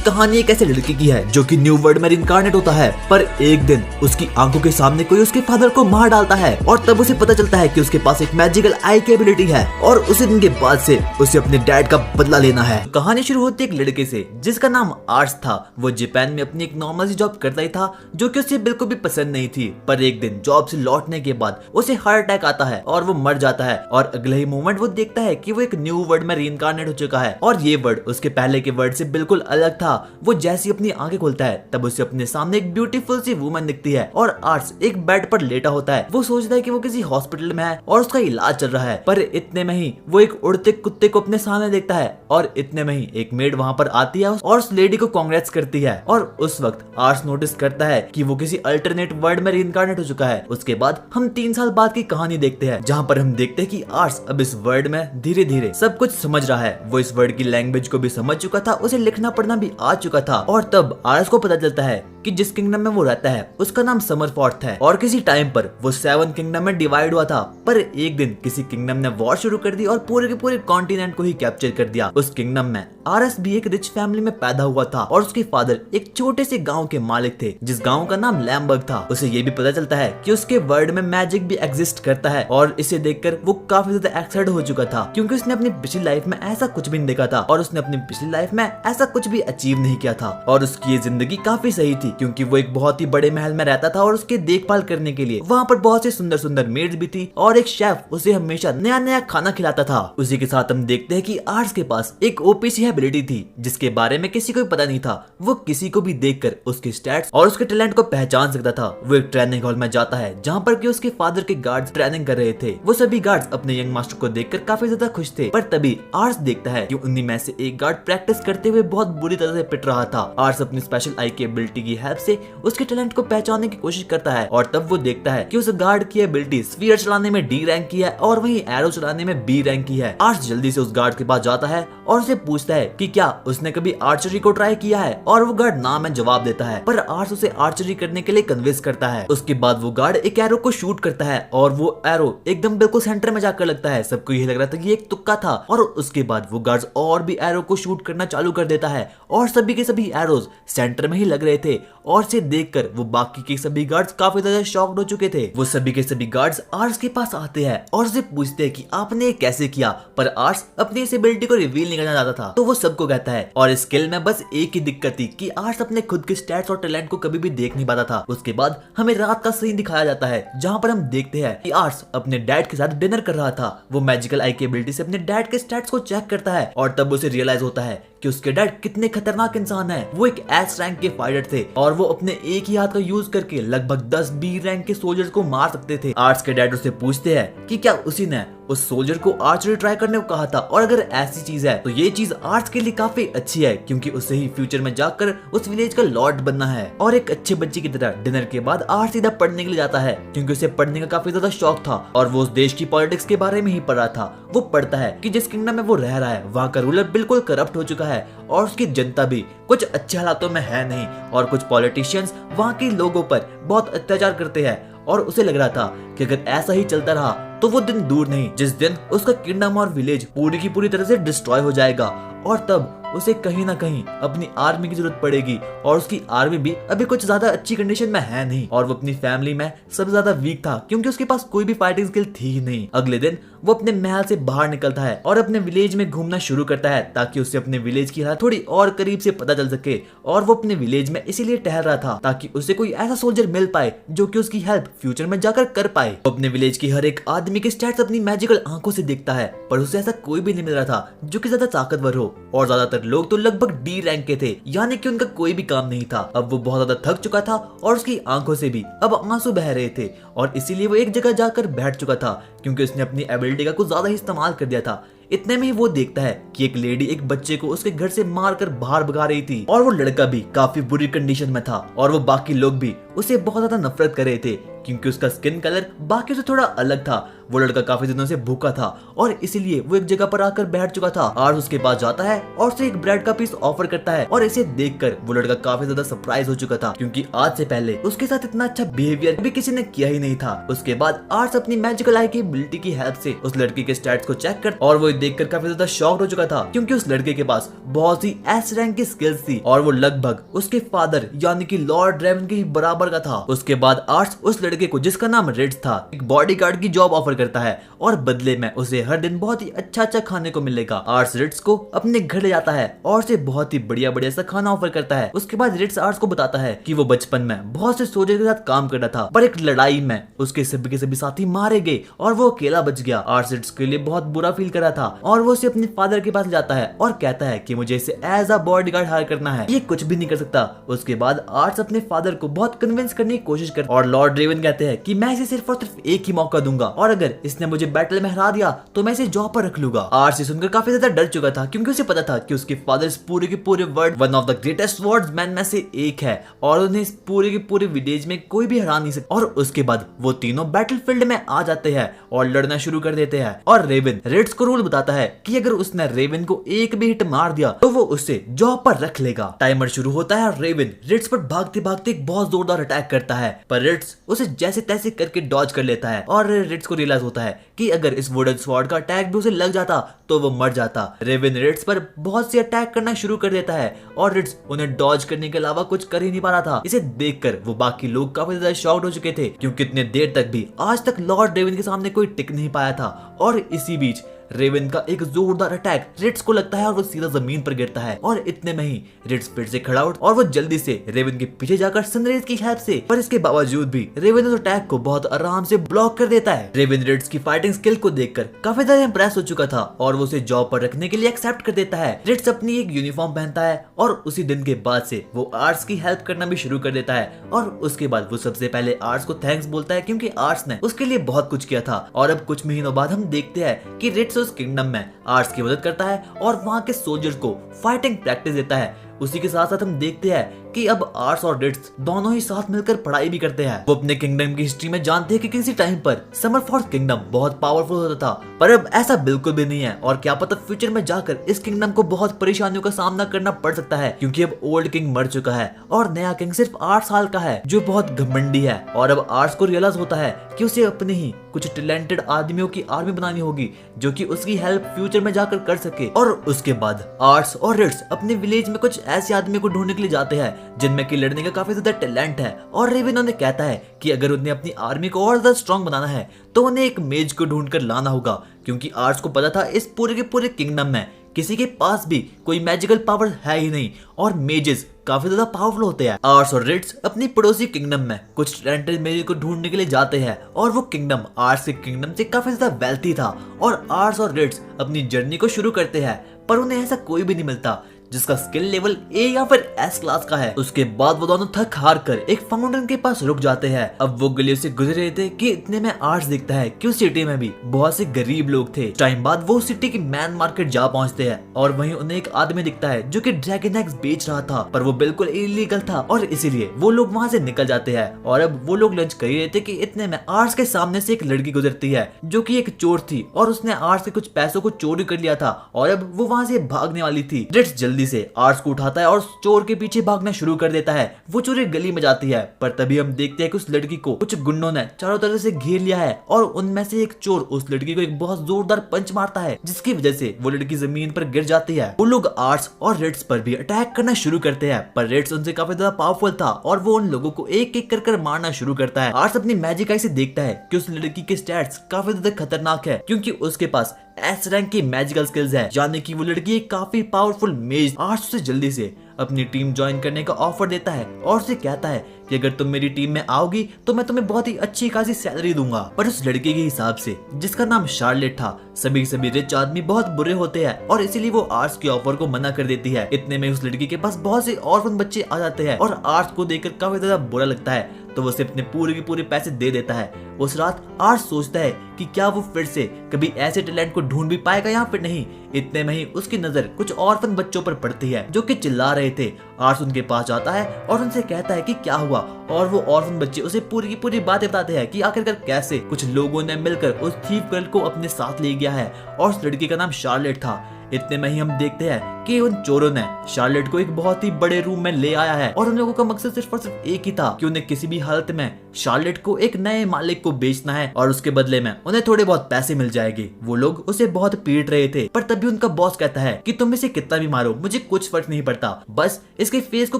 कहानी एक ऐसे लड़के की है जो कि न्यू वर्ल्ड में इनकारनेट होता है, पर एक दिन उसकी आंखों के सामने कोई उसके फादर को मार डालता है और तब उसे पता चलता है कि उसके पास एक मैजिकल आई की एबिलिटी है और उसी दिन के बाद से उसे अपने डैड का बदला लेना है। कहानी शुरू होती है एक लड़के से जिसका नाम आर्स था। वो जापान में अपनी एक नॉर्मल सी जॉब करता ही था जो कि उसे बिल्कुल भी पसंद नहीं थी, पर एक दिन जॉब से लौटने के बाद उसे हार्ट अटैक आता है और वो मर जाता है और अगले ही मोमेंट वो देखता है कि वो एक न्यू वर्ल्ड में रीइनकारनेट हो चुका है और ये वर्ड उसके पहले के वर्ड से बिल्कुल अलग था। वो जैसे ही अपनी आंखें खोलता है तब उसे अपने सामने एक ब्यूटीफुल सी वुमन दिखती है और आर्स एक बेड पर लेटा होता है। वो सोचता है कि वो किसी हॉस्पिटल में है और उसका इलाज चल रहा है, पर इतने में ही वो एक उड़ते कुत्ते को अपने सामने देखता है और इतने में ही एक मेड वहां पर आती है और उस लेडी को कांग्रेट्स करती है। और उस वक्त आर्स नोटिस करता है कि वो किसी अल्टरनेट वर्ल्ड में रीइनकारनेट हो चुका है। उसके बाद हम 3 साल बाद की कहानी देखते हैं जहाँ पर हम देखते हैं कि आर्स अब इस वर्ल्ड में धीरे धीरे सब कुछ समझ रहा है। वो इस वर्ल्ड की लैंग्वेज को भी समझ चुका था, उसे लिखना पढ़ना भी आ चुका था और तब आर्स को पता चलता है कि जिस किंगडम में वो रहता है उसका नाम समरफॉर्थ है और किसी टाइम पर वो 7 किंगडम में डिवाइड हुआ था, पर एक दिन किसी किंगडम ने वॉर शुरू कर दी और पूरे के पूरे कॉन्टिनेंट को ही कैप्चर कर दिया। उस किंगडम में आरएस भी एक रिच फैमिली में पैदा हुआ था और उसके फादर एक छोटे से गांव के मालिक थे जिस गांव का नाम लैम्बर्ग था। उसे ये भी पता चलता है कि उसके वर्ल्ड में मैजिक भी एग्जिस्ट करता है और इसे देखकर वो काफी ज्यादा एक्साइटेड हो चुका था क्योंकि उसने अपनी पिछली लाइफ में ऐसा कुछ भी नहीं देखा था और उसने अपनी पिछली लाइफ में ऐसा कुछ भी अचीव नहीं किया था और उसकी ये जिंदगी काफी सही थी क्योंकि वो एक बहुत ही बड़े महल में रहता था और उसके देखभाल करने के लिए वहाँ पर बहुत से सुंदर सुंदर मेड्स भी थी और एक शेफ उसे हमेशा नया नया खाना खिलाता था। उसी के साथ हम देखते हैं कि आर्स के पास एक ओपीसी एबिलिटी थी जिसके बारे में किसी को भी पता नहीं था। वो किसी को भी देखकर उसके स्टैट्स और उसके टैलेंट को पहचान सकता था। वो एक ट्रेनिंग हॉल में जाता है जहाँ पर कि उसके फादर के गार्ड्स ट्रेनिंग कर रहे थे। वो सभी गार्ड्स अपने यंग मास्टर को देखकर काफी ज्यादा खुश थे, पर तभी आर्स देखता है कि उन्हीं में से एक गार्ड प्रैक्टिस करते हुए बहुत बुरी तरह से पिट रहा था। आर्स अपनी स्पेशल आई की एबिलिटी की हेल्प से उसके टैलेंट को पहचानने की कोशिश करता है और तब वो देखता है कि उस गार्ड की एबिलिटी स्फीयर चलाने में डी रैंक की है और वहीं एरो चलाने में बी रैंक की है। आर्स जल्दी से उस गार्ड के पास जाता है और उसे पूछता है कि क्या उसने कभी आर्चरी को ट्राई किया है और वो गार्ड ना में जवाब देता है, पर आर्स उसे आर्चरी करने के लिए कन्विंस करता है। उसके बाद वो गार्ड एक एरो को शूट करता है और वो एरो एकदम बिल्कुल सेंटर में जाकर लगता है। सबको ये लग रहा था कि एक तुक्का था और उसके बाद वो गार्ड्स और भी एरो को शूट करना चालू कर देता है और सभी के सभी एरोज सेंटर में ही लग रहे थे और इसे देखकर वो बाकी के सभी गार्ड्स काफी ज्यादा शॉक्ड हो चुके थे। वो सभी के सभी गार्ड्स आर्स के पास आते हैं और उसे पूछते हैं कि आपने ये कैसे किया, पर आर्स अपनी इस एबिलिटी को रिवील नहीं करना चाहता था। तो वो सबको कहता है और इस स्किल में बस एक ही दिक्कत थी कि आर्स अपने खुद के स्टैट्स और टैलेंट को कभी भी देख नहीं पाता था। उसके बाद हमें रात का सीन दिखाया जाता है जहाँ पर हम देखते हैं कि आर्स अपने डैड के साथ डिनर कर रहा था। वो मैजिकल आई की एबिलिटी से अपने डैड के स्टैट्स को चेक करता है और तब उसे रियलाइज होता है कि उसके डैड कितने खतरनाक इंसान है। वो एक एस रैंक के फाइटर थे और वो अपने एक ही हाथ का यूज करके लगभग 10 बी रैंक के सोल्जर्स को मार सकते थे। आर्स के डैड उससे पूछते हैं कि क्या उसी ने उस सोल्जर को आर्चरी ट्राई करने को कहा था और अगर ऐसी चीज है तो ये चीज आर्स के लिए काफी अच्छी है क्योंकि उसे ही फ्यूचर में जाकर उस विलेज का लॉर्ड बनना है। और एक अच्छे बच्चे की तरह डिनर के बाद आर्स सीधा पढ़ने के लिए जाता है क्योंकि उसे पढ़ने का काफी ज्यादा शौक था और वो उस देश की पॉलिटिक्स के बारे में ही पढ़ रहा था। वो पढ़ता है कि जिस किंगडम में वो रह रहा है वहाँ का रूलर बिल्कुल करप्ट हो चुका है और उसकी जनता भी कुछ अच्छे हालातों में है नहीं और कुछ पॉलिटिशियंस वहाँ के लोगों पर बहुत अत्याचार करते हैं और उसे लग रहा था कि अगर ऐसा ही चलता रहा तो वो दिन दूर नहीं जिस दिन उसका किंगडम और विलेज पूरी की पूरी तरह से डिस्ट्रॉय हो जाएगा और तब उसे कहीं ना कहीं अपनी आर्मी की जरूरत पड़ेगी और उसकी आर्मी भी अभी कुछ ज्यादा अच्छी कंडीशन में है नहीं और वो अपनी फैमिली में सबसे ज्यादा वीक था क्योंकि उसके पास कोई भी फाइटिंग स्किल थी ही नहीं। अगले दिन वो अपने महल से बाहर निकलता है और अपने विलेज में घूमना शुरू करता है ताकि उसे अपने विलेज की हालत थोड़ी और करीब से पता चल सके और वो अपने विलेज में इसीलिए टहल रहा था ताकि उसे कोई ऐसा सोल्जर मिल पाए जो कि उसकी हेल्प फ्यूचर में जाकर कर पाए। वो अपने विलेज की हर एक आदमी के स्टैट्स अपनी मैजिकल आंखों से देखता है, पर उसे ऐसा कोई भी नहीं मिल रहा था जो कि ज्यादा ताकतवर हो और ज्यादातर लोग तो लगभग डी रैंक के थे, यानी कि उनका कोई भी काम नहीं था। अब वो बहुत ज्यादा थक चुका था और उसकी आंखों से भी अब आंसू बह रहे थे और इसीलिए वो एक जगह जाकर बैठ चुका था क्योंकि उसने अपनी एबिलिटी का कुछ ज्यादा ही इस्तेमाल कर दिया था। इतने में ही वो देखता है कि एक लेडी एक बच्चे को उसके घर से मारकर बाहर भगा रही थी और वो लड़का भी काफी बुरी कंडीशन में था और वो बाकी लोग भी उसे बहुत ज्यादा नफरत कर रहे थे क्योंकि उसका स्किन कलर बाकी से थोड़ा अलग था। वो लड़का काफी दिनों से भूखा था और इसीलिए वो एक जगह पर आकर बैठ चुका था। आर्स उसके पास जाता है और उसे एक ब्रेड का पीस ऑफर करता है और इसे देखकर वो लड़का काफी ज्यादा सरप्राइज हो चुका था, क्योंकि आज से पहले उसके साथ इतना अच्छा बिहेवियर भी किसी ने किया ही नहीं था। उसके बाद आर्स अपनी मैजिकल आई की एबिलिटी की हेल्प से उस लड़की के स्टैट्स को चेक कर और वो देखकर काफी ज्यादा शॉक्ड हो चुका था, क्योंकि उस लड़के के पास बहुत सी एस रैंक की स्किल्स थी और वो लगभग उसके फादर यानी कि लॉर्ड ड्रेवन के ही बराबर का था। उसके बाद आर्स उस लड़के को, जिसका नाम रिट्स था, एक बॉडीगार्ड की जॉब ऑफर करता है और बदले में उसे हर दिन बहुत ही अच्छा खाने को मिलेगा। आर्स रिट्स को अपने घर ले जाता है और उसे बहुत ही बढ़िया सा खाना ऑफर करता है। उसके बाद रिट्स आर्स को बताता है कि वो बचपन में बहुत से सोल्जर के साथ काम कर रहा था, पर एक लड़ाई में उसके सभी के सभी साथी मारे गए और वो अकेला बच गया। आर्स रिट्स के लिए बहुत बुरा फील कर रहा था और वो उसे अपने फादर के पास जाता है और कहता है कि मुझे इसे एज अ बॉडीगार्ड हायर करना है, ये कुछ भी नहीं कर सकता। उसके बाद आर्स अपने फादर को बहुत कन्विंस करने की कोशिश करता है और लॉर्ड ड्रेवन कहते हैं कि मैं इसे सिर्फ और सिर्फ एक ही मौका दूंगा और अगर इसने मुझे बैटल में हरा दिया तो मैं इसे जॉब पर रख लूंगा। आर्स ये सुनकर काफी ज्यादा डर चुका था, क्योंकि उसे पता था कि उसके फादर इस पूरे के पूरे world one of the greatest swordsman में से एक है और उन्हें इस पूरे के पूरे विलेज में कोई भी हरा नहीं सकता। और उसके बाद वो तीनों बैटलफील्ड में आ जाते हैं और लड़ना शुरू कर देते हैं और रेवन रिट्स को रूल बताता है कि अगर उसने रेवन को एक भी हिट मार दिया तो वो उसे जॉब पर रख लेगा। टाइमर शुरू होता है और रेवन रिट्स पर भागते भागते एक बहुत जोरदार अटैक करता है, पर रिट्स उसे जैसे तैसे करके डॉज कर लेता है और रिट्स को रियलाइज होता है कि अगर इस वुडन स्वॉर्ड का अटैक भी उसे लग जाता तो वो मर जाता। रेवन रिट्स पर बहुत से अटैक करना शुरू कर देता है और रिट्स उन्हें डॉज करने के अलावा कुछ कर ही नहीं पा रहा था। इसे देखकर वो बाकी लोग काफी ज्यादा शॉक्ड हो चुके थे, क्योंकि इतने देर तक भी आज तक लॉर्ड रेवन के सामने कोई टिक नहीं पाया था। और इसी बीच रेवन का एक जोरदार अटैक रिट्स को लगता है और वो सीधा जमीन पर गिरता है और इतने में ही रिट्स फिर से खड़ा उठ और वो जल्दी से रेवन के पीछे जाकर सनराइज की हेल्प से, पर इसके बावजूद भी रेवन उस अटैक को बहुत आराम से ब्लॉक कर देता है। रेवन रिट्स की फाइटिंग स्किल को देखकर काफी ज्यादा इंप्रेस हो चुका था और वो उसे जॉब पर रखने के लिए एक्सेप्ट कर देता है। रिट्स अपनी एक यूनिफॉर्म पहनता है और उसी दिन के बाद से वो आर्स की हेल्प करना भी शुरू कर देता है और उसके बाद वो सबसे पहले आर्स को थैंक्स बोलता है, क्योंकि आर्स ने उसके लिए बहुत कुछ किया था। और अब कुछ महीनों बाद हम देखते हैं कि रिट्स उस किंगडम में आर्स की मदद करता है और वहां के सोल्जर्स को फाइटिंग प्रैक्टिस देता है। उसी के साथ साथ हम देखते हैं कि अब आर्स और रिट्स दोनों ही साथ मिलकर पढ़ाई भी करते हैं। वो अपने किंगडम की हिस्ट्री में जानते हैं कि किसी टाइम पर समरफॉर्ड किंगडम बहुत पावरफुल होता था, पर अब ऐसा बिल्कुल भी नहीं है और क्या पता फ्यूचर में जाकर इस किंगडम को बहुत परेशानियों का सामना करना पड़ सकता है, क्योंकि अब ओल्ड किंग मर चुका है और नया किंग सिर्फ 8 साल का है जो बहुत घमंडी है। और अब आर्स को रियलाइज होता है कि उसे अपने ही कुछ टैलेंटेड आदमियों की आर्मी बनानी होगी जो कि उसकी हेल्प फ्यूचर में जाकर कर सके। और उसके बाद आर्स और रिट्स अपने विलेज में कुछ ऐसे आदमियों को ढूंढने के लिए जाते हैं जिनमें कि लड़ने का काफी ज्यादा टैलेंट है और रेवन उन्हें कहता है कि अगर उन्हें अपनी आर्मी को और ज्यादा स्ट्रॉन्ग बनाना है तो उन्हें एक मेज को ढूंढ कर लाना होगा, क्योंकि आर्स को पता था इस पूरे के पूरे किंगडम में किसी के पास भी कोई मैजिकल पावर है ही नहीं और मेजेस काफी ज्यादा पावरफुल होते हैं। आर्स और रिट्स अपनी पड़ोसी किंगडम में कुछ टैलेंटेड मेजेस को ढूंढने के लिए जाते हैं और वो किंगडम आर्स के किंगडम से काफी ज्यादा वेल्थी था और आर्स और रिट्स अपनी जर्नी को शुरू करते हैं, पर उन्हें ऐसा कोई भी नहीं मिलता जिसका स्किल लेवल ए या फिर एस क्लास का है। उसके बाद वो दोनों थक हार कर एक फाउंटेन के पास रुक जाते हैं। अब वो गलियों से गुजर रहे थे कि इतने में आर्स दिखता है कि उस सिटी में भी बहुत से गरीब लोग थे। टाइम बाद वो सिटी की मैन मार्केट जा पहुंचते हैं और वहीं उन्हें एक आदमी दिखता है जो कि ड्रैगन एग्स बेच रहा था, पर वो बिल्कुल इलीगल था और इसीलिए वो लोग वहां से निकल जाते हैं। और अब वो लोग लंच कर ही रहे थे कि इतने में आर्स के सामने से एक लड़की गुजरती है जो कि एक चोर थी और उसने आर्स के कुछ पैसों को चोरी कर लिया था और अब वो वहां से भागने वाली थी। रिट्स जल्दी से आर्स को उठाता है और चोर के पीछे भागना शुरू कर देता है। वो चोर एक गली में जाती है, पर तभी हम देखते हैं कि उस लड़की को कुछ गुंडों ने चारों तरफ से घेर लिया है और उनमें से एक चोर उस लड़की को एक बहुत जोरदार पंच मारता है, जिसकी वजह से वो लड़की जमीन पर गिर जाती है। वो लोग आर्स और रिट्स पर भी अटैक करना शुरू करते हैं, पर रिट्स उनसे काफी ज्यादा पावरफुल था और वो उन लोगों को एक एक कर मारना शुरू करता है। आर्स अपनी मैजिक आई से देखता है कि उस लड़की के स्टैट्स काफी ज्यादा खतरनाक है, क्योंकि उसके पास एस रैंक की मैजिकल स्किल्स है, यानी कि वो लड़की एक काफी पावरफुल मेज। आर्स उसे जल्दी से अपनी टीम ज्वाइन करने का ऑफर देता है और उसे कहता है कि अगर तुम मेरी टीम में आओगी तो मैं तुम्हें बहुत ही अच्छी खासी सैलरी दूंगा। पर उस लड़के के हिसाब से, जिसका नाम शार्लेट था, सभी रिच आदमी बहुत बुरे होते हैं और इसीलिए वो आर्स के ऑफर को मना कर देती है। इतने में उस लड़की के पास बहुत से ऑर्फन बच्चे आ जाते हैं और आर्स को देखकर काफी ज्यादा बुरा लगता है, तो वो उसे अपने पूरे के पूरे पैसे दे देता है। उस रात आर्स सोचता है कि क्या वो फिर से कभी ऐसे टैलेंट को ढूंढ भी पाएगा या फिर नहीं। इतने में ही उसकी नजर कुछ ऑर्फन बच्चों पर पड़ती है जो कि चिल्ला रहे थे आर्स उनके पास जाता है और उनसे कहता है कि क्या हुआ, और वो ऑर्फन बच्चे उसे पूरी की पूरी बातें बताते हैं कि आखिरकार कैसे कुछ लोगों ने मिलकर उस थीफ गर्ल को अपने साथ ले गया है और उस लड़की का नाम शार्लेट था। इतने में ही हम देखते हैं कि उन चोरों ने शार्लेट को एक बहुत ही बड़े रूम में ले आया है और उन लोगों का मकसद सिर्फ और सिर्फ एक ही था कि उन्हें किसी भी हालत में शार्लेट को एक नए मालिक को बेचना है और उसके बदले में उन्हें थोड़े बहुत पैसे मिल जाएंगे। वो लोग उसे बहुत पीट रहे थे, पर तभी उनका बॉस कहता है कि तुम इसे कितना भी मारो, मुझे कुछ फर्क नहीं पड़ता, बस इसके फेस को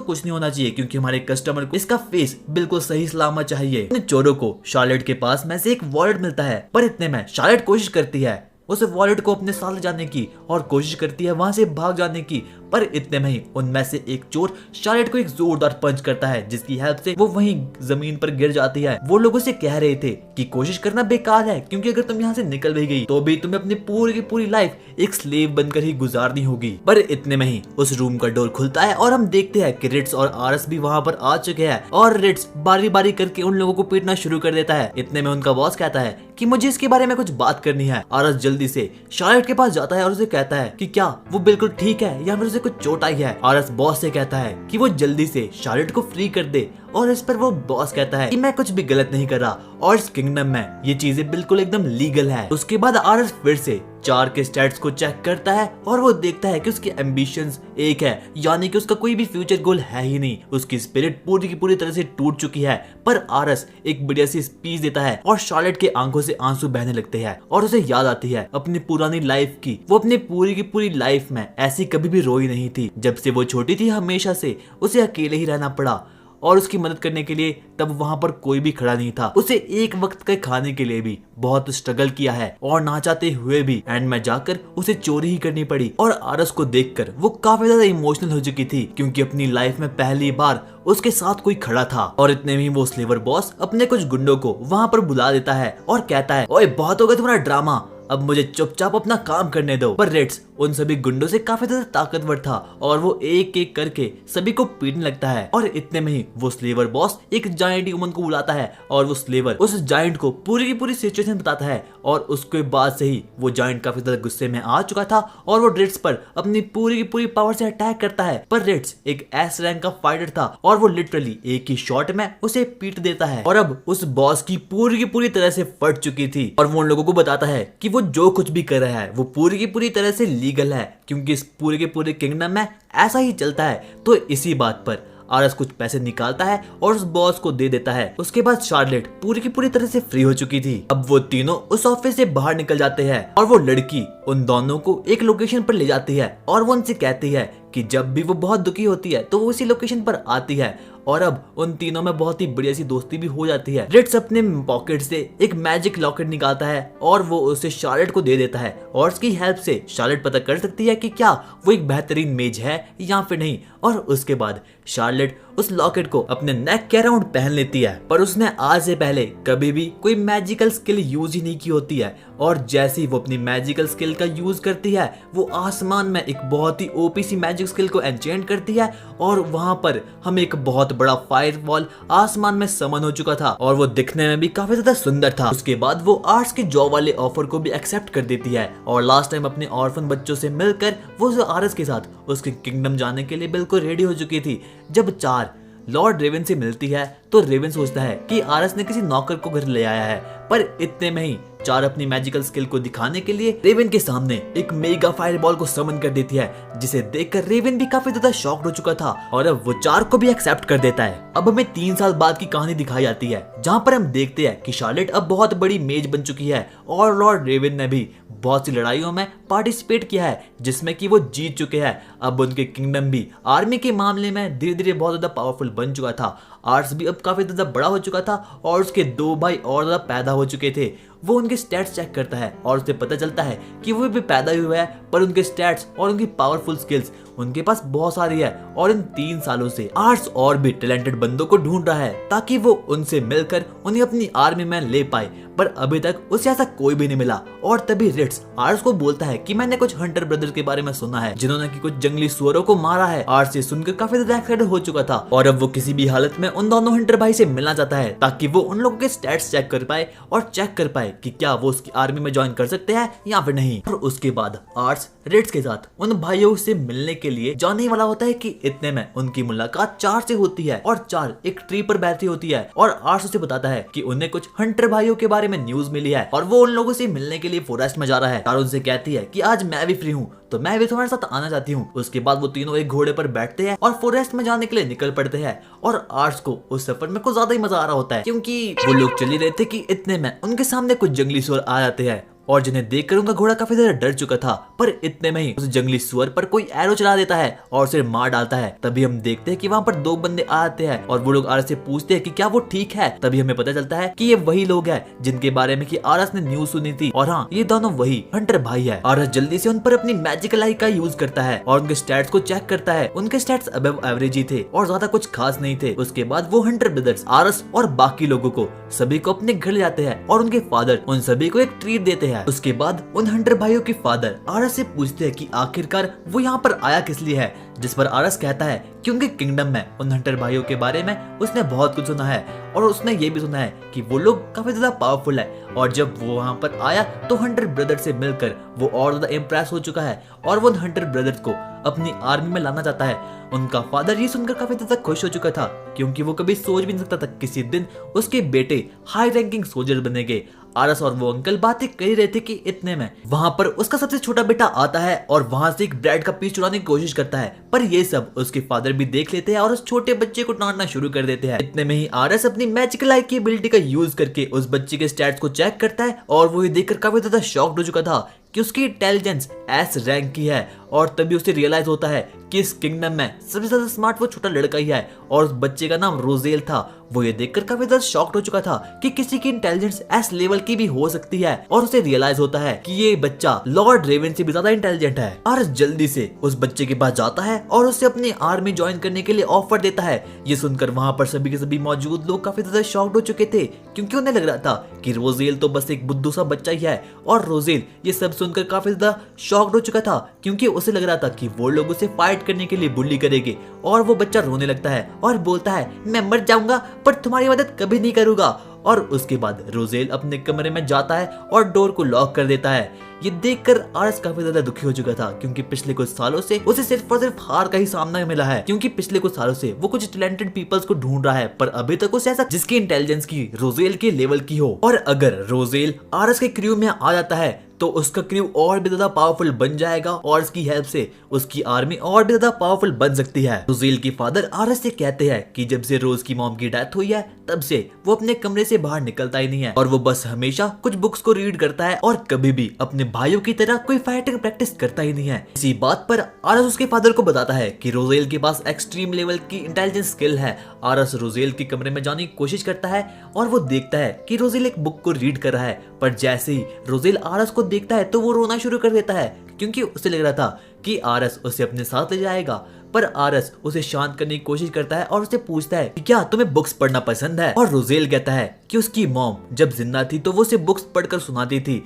कुछ नहीं होना चाहिए, क्योंकि हमारे कस्टमर को इसका फेस बिल्कुल सही सलामत चाहिए। इन चोरों को शार्लेट के पास में से एक वॉलेट मिलता है, पर इतने में शार्लेट कोशिश करती है उस वॉलेट को अपने साथ ले जाने की और कोशिश करती है वहां से भाग जाने की, पर इतने में ही उनमें से एक चोर शार्लेट को एक जोरदार पंच करता है, जिसकी हेल्प से वो वहीं जमीन पर गिर जाती है। वो लोग उसे कह रहे थे कि कोशिश करना बेकार है, क्योंकि अगर तुम यहाँ से निकल भी गई तो भी तुम्हें अपनी पूरी की पूरी लाइफ एक स्लेव बनकर ही गुजारनी होगी। पर इतने में ही उस रूम का डोर खुलता है और हम देखते हैं कि रिट्स और आरस भी वहाँ पर आ चुके हैं और रिट्स बारी बारी करके उन लोगों को पीटना शुरू कर देता है। इतने में उनका बॉस कहता है कि मुझे इसके बारे में कुछ बात करनी है। आरस जल्दी से शार्लेट के पास जाता है और उसे कहता है कि क्या वो बिल्कुल ठीक है या फिर उसे कुछ चोट आई है। आरस बॉस से कहता है कि वो जल्दी से शार्लेट को फ्री कर दे, और इस पर वो बॉस कहता है कि मैं कुछ भी गलत नहीं कर रहा और इस किंगडम में ये चीजें बिल्कुल एकदम लीगल है। उसके बाद आरस फिर से 4 के स्टैट्स को चेक करता है और वो देखता है कि उसके एम्बिशंस एक है, यानी कि उसका कोई भी फ्यूचर गोल है ही नहीं। उसकी स्पिरिट पूरी की पूरी तरह से टूट चुकी है। पर आरस एक बढ़िया सी स्पीच देता है और शार्लेट के आंखों से आंसू बहने लगते हैं और उसे याद आती है अपनी पुरानी लाइफ की। वो अपनी पूरी की पूरी लाइफ में ऐसी कभी भी रोई नहीं थी। जब से वो छोटी थी हमेशा से उसे अकेले ही रहना पड़ा और उसकी मदद करने के लिए तब वहां पर कोई भी खड़ा नहीं था। उसे एक वक्त के खाने के लिए भी बहुत स्ट्रगल किया है और ना चाहते हुए भी एंड में जाकर उसे चोरी ही करनी पड़ी। और आरस को देखकर वो काफी ज्यादा इमोशनल हो चुकी थी, क्योंकि अपनी लाइफ में पहली बार उसके साथ कोई खड़ा था। और इतने में वो स्लेवर बॉस अपने कुछ गुंडों को वहां पर बुला देता है और कहता है, ओए बहुत हो गया तुम्हारा ड्रामा, अब मुझे चुपचाप अपना काम करने दो। पर रेड्स उन सभी गुंडों से काफी ज्यादा ताकतवर था और वो एक एक करके सभी को पीटने लगता है। और इतने में ही वो स्लेवर बॉस एक जायंट ह्यूमन को बुलाता है और वो स्लेवर उस जायंट को पूरी की पूरी सिचुएशन बताता है। और उसके बाद से ही वो जायंट काफी ज्यादा गुस्से में आ चुका था और वो रेड्स पर अपनी पूरी की पूरी पावर से अटैक करता है। पर रेड्स एक एस रैंक का फाइटर था और वो लिटरली एक ही शॉट में उसे पीट देता है। और अब उस बॉस की पूरी तरह से फट चुकी थी और वो उन लोगों को बताता है कि वो जो कुछ भी कर रहा है वो पूरी की पूरी तरह से लीगल है, क्योंकि इस पूरे के पूरे किंगडम में ऐसा ही चलता है। तो इसी बात पर आरस कुछ पैसे निकालता है और उस बॉस को दे देता है। उसके बाद शार्लेट पूरी की पूरी तरह से फ्री हो चुकी थी। अब वो तीनों उस ऑफिस से बाहर निकल जाते हैं और वो लड़की उन दोनों को एक लोकेशन पर ले जाती है और वो उनसे कहती है कि जब भी वो बहुत दुखी होती है तो वो उसी लोकेशन पर आती है। और अब उन तीनों में बहुत ही बढ़िया सी दोस्ती भी हो जाती है। रिट्स अपने पॉकेट से एक मैजिक लॉकेट निकालता है और वो उसे शार्लेट को दे देता है और उसकी हेल्प से शार्लेट पता कर सकती है कि क्या वो एक बेहतरीन मेज है या फिर नहीं। और उसके बाद शार्लेट उस लॉकेट को अपने नेक के अराउंड पहन लेती है, पर उसने आज से पहले कभी भी कोई मैजिकल स्किल यूज ही नहीं की होती है। और जैसे ही वो अपनी मैजिकल स्किल का यूज करती है वो आसमान में एक बहुत ही ओपी सी मैजिक स्किल को एन्चेंट करती है और वहां पर हमें एक बहुत बड़ा फायरवॉल आसमान में समन हो चुका था और वो दिखने में भी काफी ज्यादा सुंदर था। उसके बाद वो आर्ट्स के जॉब वाले ऑफर को भी एक्सेप्ट कर देती है और लास्ट टाइम अपने ऑर्फन बच्चों से मिलकर वो आरस के साथ उसके किंगडम जाने के लिए बिल्कुल रेडी हो चुकी थी। जब 4 लॉर्ड रेवन से मिलती है तो रेवन सोचता है कि आरस ने किसी नौकर को घर ले आया है, पर इतने में ही 4 अपनी मैजिकल स्किल को दिखाने के लिए रेवन के सामने एक मेगा फायरबॉल को समन कर देती है, जिसे देखकर रेवन भी काफी ज्यादा शॉक्ड हो चुका था और अब वो 4 को भी एक्सेप्ट कर देता है। अब हमें 3 साल बाद की कहानी दिखाई जाती है, जहाँ पर हम देखते हैं कि शार्लेट अब बहुत बड़ी मेज बन चुकी है और लॉर्ड रेवन ने भी बहुत सी लड़ाइयों में पार्टिसिपेट किया है जिसमें कि वो जीत चुके हैं। अब उनके किंगडम भी आर्मी के मामले में धीरे धीरे बहुत ज्यादा पावरफुल बन चुका था। आर्ट्स भी अब काफी ज्यादा बड़ा हो चुका था और उसके 2 भाई और ज्यादा पैदा हो चुके थे। वो उनके स्टैट्स चेक करता है और उसे पता चलता है कि वो भी पैदा हुआ है, पर उनके स्टैट्स और उनकी पावरफुल स्किल्स उनके पास बहुत सारी है। और इन 3 सालों से आर्ट्स और भी टैलेंटेड बंदों को ढूंढ रहा है ताकि वो उनसे मिलकर उन्हें अपनी आर्मी में ले पाए, पर अभी तक उसे ऐसा कोई भी नहीं मिला। और तभी रिट्स आर्ट्स को बोलता है कि मैंने कुछ हंटर ब्रदर के बारे में सुना है जिन्होंने कि कुछ जंगली सुअरों को मारा है। आर्ट्स ये सुनकर काफी ज्यादा एक्साइटेड हो चुका था और अब वो किसी भी हालत में उन दोनों हंटर भाई से मिलना चाहता है ताकि वो उन लोगों के स्टैट्स चेक कर पाए और चेक कर पाए कि क्या वो उसकी आर्मी में ज्वाइन कर सकते हैं या फिर नहीं। और उसके बाद आर्ट्स रिट्स के साथ उन भाइयों से मिलने के लिए जाने वाला होता है कि इतने में उनकी मुलाकात 4 से होती है और 4 एक ट्री पर बैठी होती है और आर्स उसे बताता है कि उन्हें कुछ हंटर भाइयों के बारे में न्यूज मिली है और वो उन लोगों से मिलने के लिए फॉरेस्ट में जा रहा है। चार उनसे कहती है कि आज मैं भी फ्री हूँ तो मैं भी तुम्हारे साथ आना चाहती हूँ। उसके बाद वो तीनों एक घोड़े पर बैठते हैं और फॉरेस्ट में जाने के लिए निकल पड़ते हैं और आर्स को उस सफर में कुछ ज्यादा ही मजा आ रहा होता है क्योंकि वो लोग चल ही रहे थे कि इतने में उनके सामने कुछ जंगली सुअर आ जाते हैं और जिन्हें देखकर उनका घोड़ा काफी ज्यादा डर चुका था। पर इतने में ही उस जंगली सुअर पर कोई एरो चला देता है और उसे मार डालता है। तभी हम देखते हैं कि वहाँ पर 2 बंदे आते हैं और वो लोग आरस से पूछते हैं कि क्या वो ठीक है। तभी हमें पता चलता है कि ये वही लोग हैं जिनके बारे में कि आरस ने न्यूज सुनी थी और हाँ ये दोनों वही हंटर भाई है। आरस जल्दी से उन पर अपनी मैजिकल आई का यूज करता है और उनके स्टैट्स को चेक करता है। उनके स्टैट्स अबव एवरेज ही थे और ज्यादा कुछ खास नहीं थे। उसके बाद वो हंटर ब्रदर्स आरस और बाकी लोगों को सभी को अपने घर ले जाते हैं और उनके फादर उन सभी को एक ट्रीट देते हैं। उसके बाद उन हंटर भाइयों के फादर आरस से पूछते हैं कि आखिरकार वो यहाँ पर आया किस लिए है, जिस पर आरस कहता है कि उनके किंगडम में उन हंटर भाइयों के बारे में उसने बहुत कुछ सुना है और उसने ये भी सुना है कि वो लोग काफी ज्यादा पावरफुल है और जब वो वहाँ पर आया तो हंटर ब्रदर से मिलकर वो और ज्यादा इम्प्रेस हो चुका है और वो हंटर ब्रदर्स को अपनी आर्मी में लाना चाहता है। उनका फादर ये सुनकर काफी ज्यादा खुश हो चुका था क्योंकि वो कभी सोच भी नहीं सकता था किसी दिन उसके बेटे हाई रैंकिंग सोल्जर बनेंगे। आरस और वो अंकल बातें कर ही रहे थे कि इतने में वहाँ पर उसका सबसे छोटा बेटा आता है और वहाँ से एक ब्रेड का पीस चुराने की कोशिश करता है। पर ये सब उसके फादर भी देख लेते हैं और उस छोटे बच्चे को डांटना शुरू कर देते हैं। इतने में ही आरस अपनी मैजिकल आई की एबिलिटी का यूज करके उस बच्चे के स्टैट्स को चेक करता है और वो ये देखकर काफी ज्यादा शॉक्ड हो चुका था कि उसकी इंटेलिजेंस एस रैंक की है और तभी उसे रियलाइज होता है कि इस किंगडम में सबसे ज्यादा स्मार्ट वो छोटा लड़का ही है और उस बच्चे का नाम रोजेल था। वो ये देखकर काफी ज्यादा शॉक्ड हो चुका था कि किसी की इंटेलिजेंस एस लेवल की भी हो सकती है और उसे रियलाइज होता है कि ये बच्चा लॉर्ड रेवन से भी ज्यादा इंटेलिजेंट है। आरस जल्दी से उस बच्चे के पास जाता है और उसे अपनी आर्मी ज्वाइन करने के लिए ऑफर देता है। ये सुनकर वहाँ पर सभी के सभी मौजूद लोग काफी ज्यादा शॉक्ड हो चुके थे क्योंकि उन्हें लग रहा था कि रोजेल तो बस एक बुद्धू सा बच्चा ही है और रोजेल ये सब सुनकर काफी ज्यादा शॉक्ड हो चुका था क्योंकि उसे लग रहा था कि वो लोग उसे फाइट करने के लिए बुली करेंगे और वो बच्चा रोने लगता है और बोलता है मैं मर जाऊंगा पर तुम्हारी मदद कभी नहीं करूंगा। और उसके बाद रोजेल अपने कमरे में जाता है और डोर को लॉक कर देता है। ये देखकर आरस काफी ज्यादा दुखी हो चुका था क्योंकि पिछले कुछ सालों से उसे सिर्फ और सिर्फ हार का ही सामना मिला है क्योंकि पिछले कुछ सालों से वो कुछ टैलेंटेड पीपल्स को ढूंढ रहा है पर अभी तक उसे ऐसा जिसकी इंटेलिजेंस की रोजेल के लेवल की हो। और अगर रोजेल आरस के क्रू में आ जाता है तो उसका क्रू और भी ज्यादा पावरफुल बन जाएगा और इसकी हेल्प से उसकी आर्मी और भी ज्यादा पावरफुल बन सकती है। रोजेल के फादर आरस से कहते हैं कि जब से रोज की मॉम की डेथ हुई है तब से वो अपने कमरे से बाहर निकलता ही नहीं है और वो बस हमेशा कुछ बुक्स को रीड करता है और कभी भी अपने भाइयों की तरह कोई फाइटिंग प्रैक्टिस करता ही नहीं है। इसी बात पर आरस उसके फादर को बताता है कि रोजेल के पास एक्सट्रीम लेवल की इंटेलिजेंस स्किल है। आरस रोजेल के कमरे में जाने की कोशिश करता है और वो देखता है कि रोजेल एक बुक को रीड कर रहा है पर जैसे ही रोजेल आरस को देखता है तो वो रोना शुरू कर देता है क्योंकि उसे लग रहा था कि आरस उसे अपने साथ ले जाएगा। पर आरस उसे शांत करने की कोशिश करता है और उसे पूछता है कि क्या तुम्हें बुक्स पढ़ना पसंद है। और रोजेल कहता है कि उसकी मॉम जब जिंदा थी तो वो उसे बुक्स पढ़कर सुनाती थी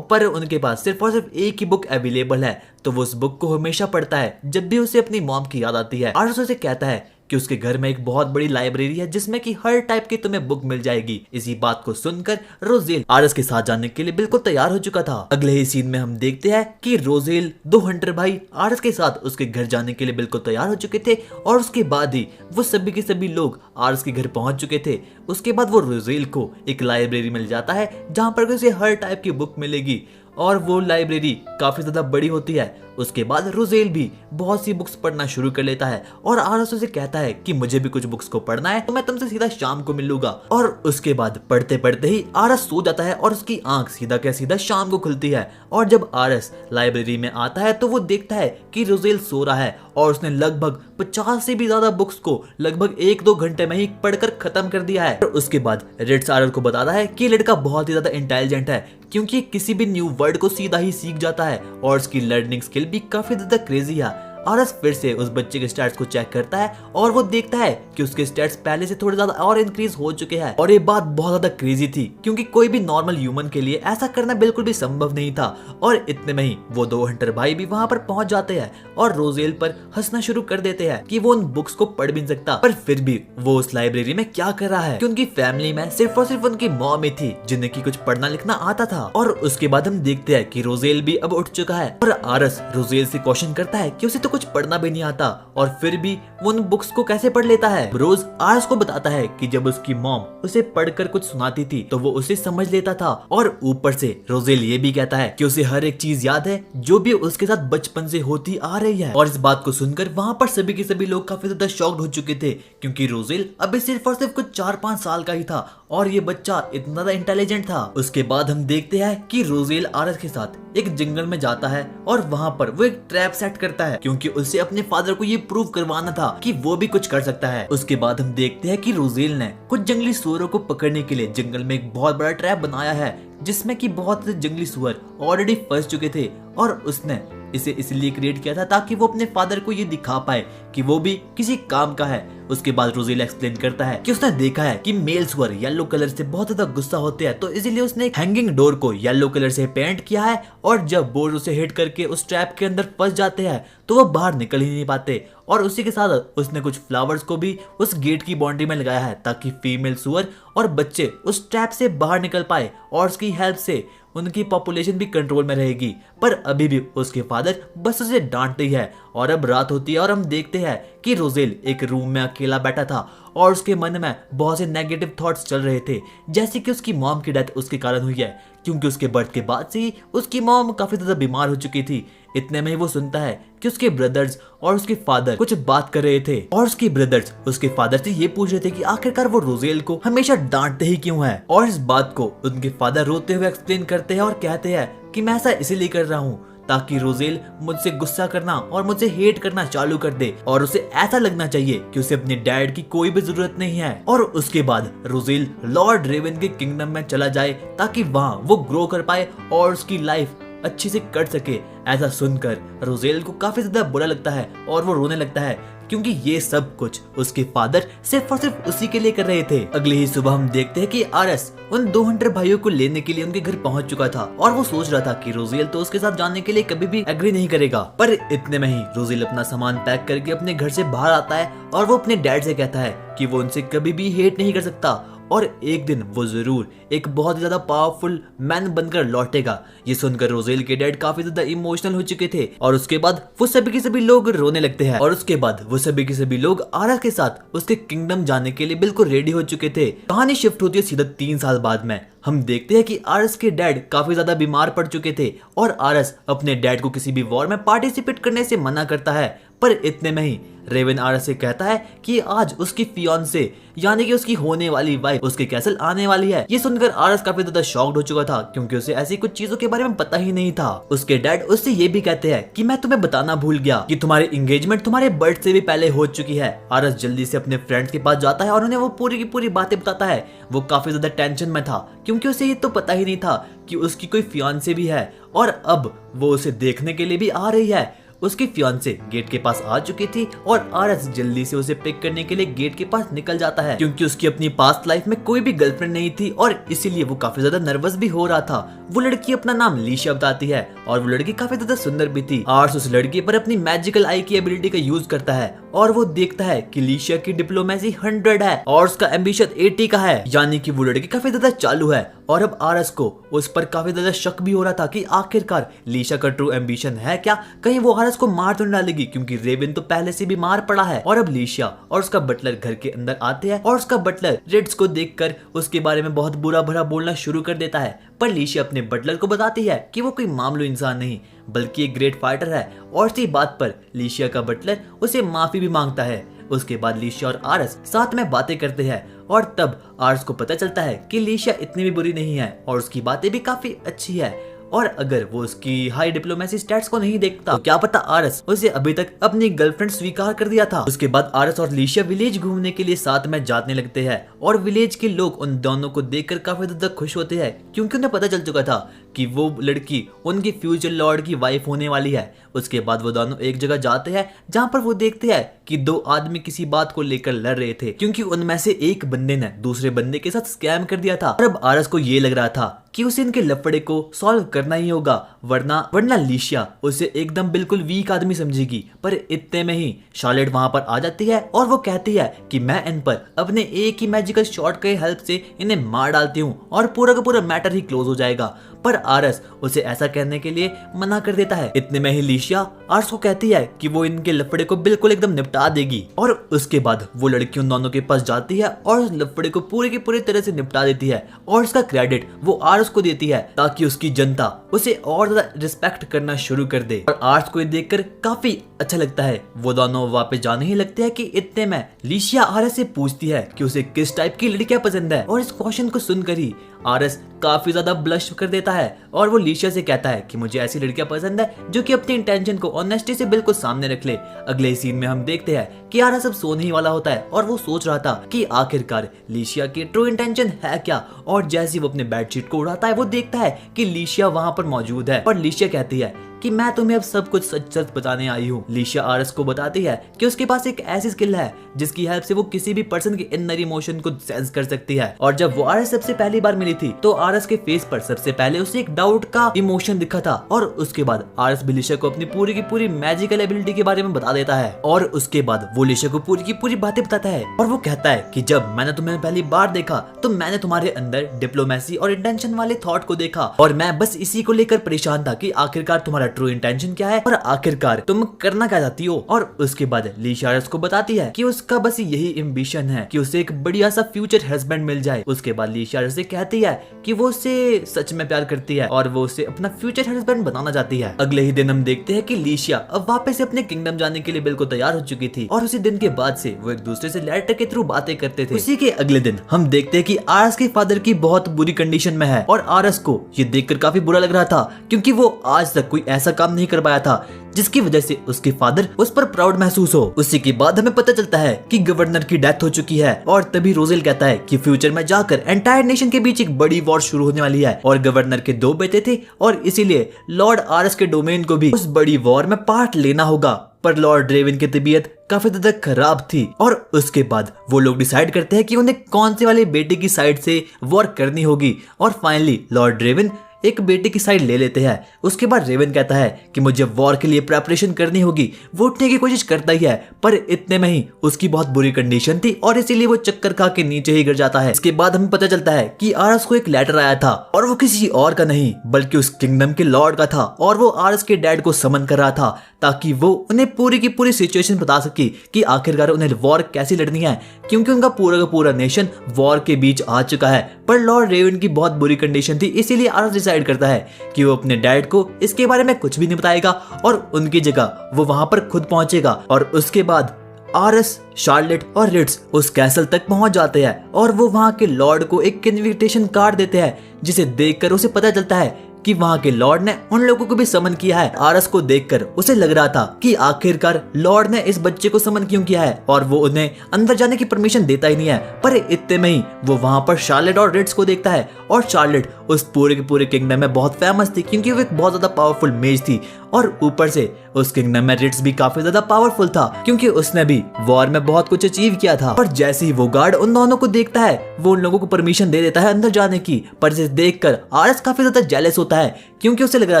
पर उनके पास सिर्फ और सिर्फ एक ही बुक अवेलेबल है तो वो उस बुक को हमेशा पढ़ता है जब भी उसे अपनी मॉम की याद आती है। आरस उसे कहता है कि उसके घर में एक बहुत बड़ी लाइब्रेरी है जिसमें कि हर टाइप की तुम्हें बुक मिल जाएगी। इसी बात को सुनकर रोजेल आरस के साथ जाने के लिए बिल्कुल तैयार हो चुका था। अगले ही सीन में हम देखते हैं कि रोजेल 2 हंटर भाई आरस के साथ उसके घर जाने के लिए बिल्कुल तैयार हो चुके थे और उसके बाद ही वो सभी के सभी लोग आरस के घर पहुंच चुके थे। उसके बाद वो रोजेल को एक लाइब्रेरी मिल जाता है जहाँ पर उसे हर टाइप की बुक मिलेगी और वो लाइब्रेरी काफी ज्यादा बड़ी होती है। उसके बाद रोजेल भी बहुत सी बुक्स पढ़ना शुरू कर लेता है और आरस उसे कहता है कि मुझे भी कुछ बुक्स को पढ़ना है तो मैं तुमसे सीधा शाम को मिलूंगा। और उसके बाद पढ़ते पढ़ते ही आरस सो जाता है और उसकी आंख सीधा क्या सीधा शाम को खुलती है। और जब आरस लाइब्रेरी में आता है तो वो देखता है कि रोजेल सो रहा है और उसने लगभग 50 से भी ज्यादा बुक्स को लगभग 1-2 घंटे में ही पढ़कर खत्म कर दिया है। और उसके बाद रिट्स आरस को बताता है कि लड़का बहुत ही ज्यादा इंटेलिजेंट है क्योंकि किसी भी न्यू वर्ड को सीधा ही सीख जाता है और उसकी लर्निंग स्किल भी काफी ज्यादा क्रेजी है। आरस फिर से उस बच्चे के स्टैट्स को चेक करता है और वो देखता है कि उसके स्टैट्स पहले से थोड़े ज्यादा और इंक्रीज हो चुके हैं। और ये बात बहुत ज्यादा क्रेजी थी क्योंकि कोई भी नॉर्मल ह्यूमन के लिए ऐसा करना बिल्कुल भी संभव नहीं था। और इतने में ही वो 2 हंटर भाई भी वहां पर पहुंच जाते हैं और रोजेल पर हंसना शुरू कर देते हैं कि वो उन बुक्स को पढ़ भी नहीं सकता पर फिर भी वो उस लाइब्रेरी में क्या कर रहा है कि उनकी फैमिली में सिर्फ और सिर्फ उनकी मॉम ही थी जिन्हें की कुछ पढ़ना लिखना आता था। और उसके बाद हम देखते हैं कि रोजेल भी अब उठ चुका है और आरस रोजेल से क्वेश्चन करता है कि उसे तो कुछ पढ़ना भी नहीं आता और फिर भी वो उन बुक्स को कैसे पढ़ लेता है। रोज आर्स को बताता है कि जब उसकी मॉम उसे पढ़कर कुछ सुनाती थी तो वो उसे समझ लेता था, और ऊपर से रोजेल ये भी कहता है कि उसे हर एक चीज याद है जो भी उसके साथ बचपन से होती आ रही है। और इस बात को सुनकर वहाँ पर सभी के सभी लोग काफी ज्यादा शॉक्ड हो चुके थे, क्योंकि रोजेल अभी सिर्फ और सिर्फ कुछ 4-5 साल का ही था और ये बच्चा इतना ज्यादा इंटेलिजेंट था। उसके बाद हम देखते हैं कि रोजेल आरस के साथ एक जंगल में जाता है और वहाँ पर वो एक ट्रैप सेट करता है, क्योंकि उसे अपने फादर को ये प्रूव करवाना था कि वो भी कुछ कर सकता है। उसके बाद हम देखते हैं कि रोजेल ने कुछ जंगली सुअरों को पकड़ने के लिए जंगल में एक बहुत बड़ा ट्रैप बनाया है, जिसमें कि बहुत से जंगली सुअर ऑलरेडी फंस चुके थे, और उसने इसे इसलिए क्रिएट किया था ताकि वो अपने फादर को ये दिखा पाए कि वो भी किसी काम का है। उसके बाद रोजेल एक्सप्लेन करता है कि उसने देखा है कि मेल सुअर येलो कलर से बहुत ज्यादा गुस्सा होते हैं, तो इसीलिए उसने एक हैंगिंग डोर को येलो कलर से पेंट किया है, और जब बोर उसे हिट करके उस ट्रैप के अंदर फंस जाते हैं तो वो बाहर निकल ही नहीं पाते। और उसी के साथ उसने कुछ फ्लावर्स को भी उस गेट की बाउंड्री में लगाया है ताकि फीमेल सुअर और बच्चे उस ट्रैप से बाहर निकल पाए, और उसकी हेल्प से उनकी पॉपुलेशन भी कंट्रोल में रहेगी। पर अभी भी उसके फादर बस उसे डांटते ही है, और अब रात होती है और हम देखते हैं कि रोजेल एक रूम में अकेला बैठा था और उसके मन में बहुत से नेगेटिव थॉट्स चल रहे थे, जैसे कि उसकी मॉम की डेथ उसके कारण हुई है, क्योंकि उसके बर्थ के बाद से ही उसकी मॉम काफी ज्यादा बीमार हो चुकी थी। इतने में ही वो सुनता है कि उसके ब्रदर्स और उसके फादर कुछ बात कर रहे थे, और उसके ब्रदर्स उसके फादर से ये पूछ रहे थे कि आखिरकार वो रोजेल को हमेशा डांटते ही क्यों है। और इस बात को उनके फादर रोते हुए एक्सप्लेन करते हैं और कहते हैं कि मैं ऐसा इसलिए कर रहा हूँ ताकि रोजेल मुझसे गुस्सा करना और मुझसे हेट करना चालू कर दे, और उसे ऐसा लगना चाहिए कि उसे अपने डैड की कोई भी जरूरत नहीं है। और उसके बाद रोजेल लॉर्ड रेवन के किंगडम में चला जाए ताकि वहाँ वो ग्रो कर पाए और उसकी लाइफ अच्छे से कट सके। ऐसा सुनकर रोजेल को काफी ज्यादा बुरा लगता है और वो रोने लगता है, क्योंकि ये सब कुछ उसके फादर सिर्फ और सिर्फ उसी के लिए कर रहे थे। अगली ही सुबह हम देखते हैं कि आरस उन 2 हंटर भाइयों को लेने के लिए उनके घर पहुंच चुका था, और वो सोच रहा था कि रोजेल तो उसके साथ जाने के लिए कभी भी एग्री नहीं करेगा। पर इतने में ही रोजेल अपना सामान पैक करके अपने घर से बाहर आता है, और वो अपने डैड से कहता है कि वो उनसे कभी भी हेट नहीं कर सकता, और एक दिन वो जरूर एक बहुत ज्यादा पावरफुल मैन बनकर लौटेगा। ये सुनकर रोजेल के डैड काफी ज्यादा इमोशनल हो चुके थे, और उसके बाद वो सभी के सभी लोग रोने लगते हैं, और उसके बाद वो सभी के सभी लोग आरा के साथ उसके किंगडम जाने के लिए बिल्कुल रेडी हो चुके थे। कहानी शिफ्ट होती है सीधा 3 साल बाद में। हम देखते हैं कि आरस के डैड काफी ज्यादा बीमार पड़ चुके थे, और आरस अपने डैड को किसी भी वॉर में पार्टिसिपेट करने से मना करता है। पर इतने में ही रेवन आरस से कहता है कि आज उसकी फियांसे यानी कि उसकी होने वाली वाइफ उसके कैसल आने वाली है। ये सुनकर आरस काफी ज्यादा शॉक्ड हो चुका था, क्योंकि उसे ऐसी कुछ चीजों के बारे में पता ही नहीं था। उसके डैड उससे ये भी कहते हैं कि मैं तुम्हें बताना भूल गया कि तुम्हारी एंगेजमेंट तुम्हारे बर्थ से भी पहले हो चुकी है। आरस जल्दी से अपने फ्रेंड्स के पास जाता है और उन्हें वो पूरी की पूरी बातें बताता है। वो काफी ज्यादा टेंशन में था, क्योंकि उसे ये तो पता ही नहीं था कि उसकी कोई फियांसे भी है, और अब वो उसे देखने के लिए भी आ रही है। उसकी फियांसे गेट के पास आ चुकी थी, और आरस जल्दी से उसे पिक करने के लिए गेट के पास निकल जाता है, क्योंकि उसकी अपनी पास्ट लाइफ में कोई भी गर्लफ्रेंड नहीं थी, और इसीलिए वो काफी ज्यादा नर्वस भी हो रहा था। वो लड़की अपना नाम लीशिया बताती है, और वो लड़की काफी ज्यादा सुंदर भी थी। आरस उस लड़की पर अपनी मैजिकल आई की एबिलिटी का यूज करता है, और वो देखता है कि लीशिया की डिप्लोमेसी 100 है और उसका एम्बिशन 80 का है, यानी कि वो लड़की काफी ज्यादा चालू है। और अब आरस को उस पर काफी ज्यादा शक भी हो रहा था कि आखिरकार लीशिया का ट्रू एम्बिशन है क्या, कहीं वो आरस को मार तो नहीं डालेगी, क्योंकि रेवन तो पहले से भी मार पड़ा है। और अब लीशिया और उसका बटलर घर के अंदर आते हैं, और उसका बटलर रेड्स को देखकर उसके बारे में बहुत बुरा भरा बोलना शुरू कर देता है। पर लीशिया अपने बटलर को बताती है कि वो कोई मामूली इंसान नहीं बल्कि एक ग्रेट फाइटर है, और इसी बात पर लीशिया का बटलर उसे माफी भी मांगता है। उसके बाद लीशिया और आरस साथ में बातें करते हैं, और तब आरस को पता चलता है कि लीशिया इतनी भी बुरी नहीं है और उसकी बातें भी काफी अच्छी है, और अगर वो उसकी हाई डिप्लोमेसी स्टैट्स को नहीं देखता तो क्या पता आरस उसे अभी तक अपनी गर्लफ्रेंड स्वीकार कर दिया था। उसके बाद आरस और लीशिया विलेज घूमने के लिए साथ में जाने लगते हैं, और विलेज के लोग उन दोनों को देखकर काफी ज्यादा खुश होते हैं, क्योंकि उन्हें पता चल चुका था कि वो लड़की उनकी फ्यूचर लॉर्ड की वाइफ होने वाली है। उसके बाद वो दोनों एक जगह जाते हैं जहाँ पर वो देखते हैं कि 2 आदमी किसी बात को लेकर लड़ रहे थे, क्योंकि उनमें से एक बंदे ने दूसरे बंदे के साथ स्कैम कर दिया था। और अब आरस को ये लग रहा था कि उसे इनके लफड़े को सॉल्व करना ही होगा, वरना लीशिया उसे एकदम बिल्कुल वीक आदमी समझेगी। पर इतने में ही शार्लेट वहां पर आ जाती है, और वो कहती है कि मैं इन पर अपने एक ही मैजिकल शॉट के हेल्प से इन्हें मार डालती हूँ और पूरा का पूरा मैटर ही क्लोज हो जाएगा। पर आरस उसे ऐसा कहने के लिए मना कर देता है। इतने में ही लिशिया आरस को कहती है कि वो इनके लफड़े को बिल्कुल एकदम निपटा देगी और उसके बाद वो लड़की उन दोनों के पास जाती है और उस लफड़े को पूरे की पूरी तरह से निपटा देती है और इसका क्रेडिट वो आरस को देती है ताकि उसकी जनता उसे और ज्यादा रिस्पेक्ट करना शुरू कर दे। और आरस को देखकर काफी अच्छा लगता है। वो दोनों वापस जाने ही लगते हैं कि इतने में लिशिया आरस से पूछती है कि उसे किस टाइप की लड़कियां पसंद है और इस क्वेश्चन को सुनकर ही आरस काफी ज्यादा ब्लश कर देता है और वो लिशिया से कहता है कि मुझे ऐसी लड़कियां पसंद है जो कि अपनी इंटेंशन को ऑनेस्टी से बिल्कुल सामने रख ले। अगले सीन में हम देखते हैं कि आरस अब सोने ही वाला होता है और वो सोच रहा था कि आखिरकार लिशिया की ट्रू इंटेंशन है क्या। और जैसे वो अपने बेडशीट को उड़ाता है वो देखता है कि लिशिया वहां पर मौजूद है और लिशिया कहती है कि मैं तुम्हें अब सब कुछ सच सच बताने आई हूँ। लिशिया आरस को बताती है कि उसके पास एक ऐसी स्किल है जिसकी हेल्प से वो किसी भी पर्सन के इनर इमोशन को सेंस कर सकती है। और जब वो आरस सबसे पहली बार मिली थी तो आरस के फेस पर सबसे पहले उसे एक डाउट का इमोशन दिखा था और उसके बाद आरस भी लिशिया को अपनी पूरी की पूरी मैजिकल एबिलिटी के बारे में बता देता है और उसके बाद वो लिशिया को पूरी की पूरी बातें बताता है और वो कहता है कि जब मैंने तुम्हें पहली बार देखा तो मैंने तुम्हारे अंदर डिप्लोमेसी और इंटेंशन वाले थॉट को देखा और मैं बस इसी को लेकर परेशान था कि आखिरकार तुम्हारा ट्रू इंटेंशन क्या है और आखिरकार तुम करना क्या चाहती हो। और उसके बाद लिशिया आरस को बताती है कि उसका बस यही एम्बिशन है कि उसे एक बढ़िया सा फ्यूचर हस्बैंड मिल जाए। उसके बाद लिशिया आरस से कहती है कि वो उसे सच में प्यार करती है और वो उसे अपना फ्यूचर हस्बैंड बनाना चाहती है। अगले ही दिन हम देखते हैं कि लिशिया अब वापस से अपने किंगडम जाने के लिए बिल्कुल तैयार हो चुकी थी और उसी दिन के बाद से वो एक दूसरे से लेटर के थ्रू बातें करते थे। उसी के अगले दिन हम देखते हैं कि आरस के फादर की बहुत बुरी कंडीशन में है और आरस को ये देखकर काफी बुरा लग रहा था क्योंकि वो आज तक कोई ऐसा काम नहीं कर पाया था जिसकी वजह से उसके फादर उस पर प्राउड महसूस हो। उसी के बाद हमें पता चलता है कि गवर्नर की डेथ हो चुकी है और तभी रोजेल कहता है कि फ्यूचर में जाकर एंटायर नेशन के बीच एक बड़ी वॉर शुरू होने वाली है और गवर्नर के 2 बेटे थे और इसीलिए लॉर्ड आरस के डोमेन को भी उस बड़ी वॉर में पार्ट लेना होगा। पर लॉर्ड रेवन की तबीयत काफी हद तक खराब थी और उसके बाद वो लोग डिसाइड करते हैं कि उन्हें कौन से वाले बेटे की साइड से वॉर करनी होगी और फाइनली लॉर्ड रेवन एक बेटे की साइड ले लेते हैं। उसके बाद रेवन कहता है कि मुझे वॉर के लिए प्रिपरेशन करनी होगी। वो उठने की कोशिश करता ही है पर इतने में ही उसकी बहुत बुरी कंडीशन थी और इसीलिए वो चक्कर खा के नीचे ही गिर जाता है। इसके बाद हमें पता चलता है कि आरस को एक लेटर आया था और वो किसी और का नहीं बल्कि उस किंगडम के लॉर्ड का था और वो आरस के डैड को समन कर रहा था ताकि वो उन्हें पूरी की पूरी सिचुएशन बता सके कि आखिरकार उन्हें वॉर कैसी लड़नी है क्योंकि उनका पूरा का पूरा नेशन वॉर के बीच आ चुका है। पर लॉर्ड रेवन की बहुत बुरी कंडीशन थी इसीलिए आरस डिसाइड करता है कि वो अपने डैड को इसके बारे में कुछ भी नहीं बताएगा और उनकी जगह वो वहां पर खुद पहुंचेगा। और उसके बाद आरस, शार्लेट और रिट्स उस कैसल तक पहुंच जाते हैं और वो वहां के लॉर्ड को एक इनविटेशन कार्ड देते हैं जिसे देखकर उसे पता चलता है कि वहां के लॉर्ड ने उन लोगों को भी समन किया है। आरस को देखकर उसे लग रहा था कि आखिरकार लॉर्ड ने इस बच्चे को समन क्यों किया है और वो उन्हें अंदर जाने की परमिशन देता ही नहीं है। पर इतने में ही वो वहां पर शार्लेट और रिट्स को देखता है और शार्लेट उस पूरे के पूरे किंगडम में बहुत फेमस थी क्योंकि वो एक बहुत ज्यादा पावरफुल मेज थी और ऊपर से उस किंगडम में रिट्स भी काफी ज्यादा पावरफुल था क्योंकि उसने भी वॉर में बहुत कुछ अचीव किया था। और जैसे ही वो गार्ड उन दोनों को देखता है वो उन लोगों को परमिशन दे देता है अंदर जाने की। पर इसे देखकर आरस काफी ज्यादा जेलस होता है क्योंकि उसे लग रहा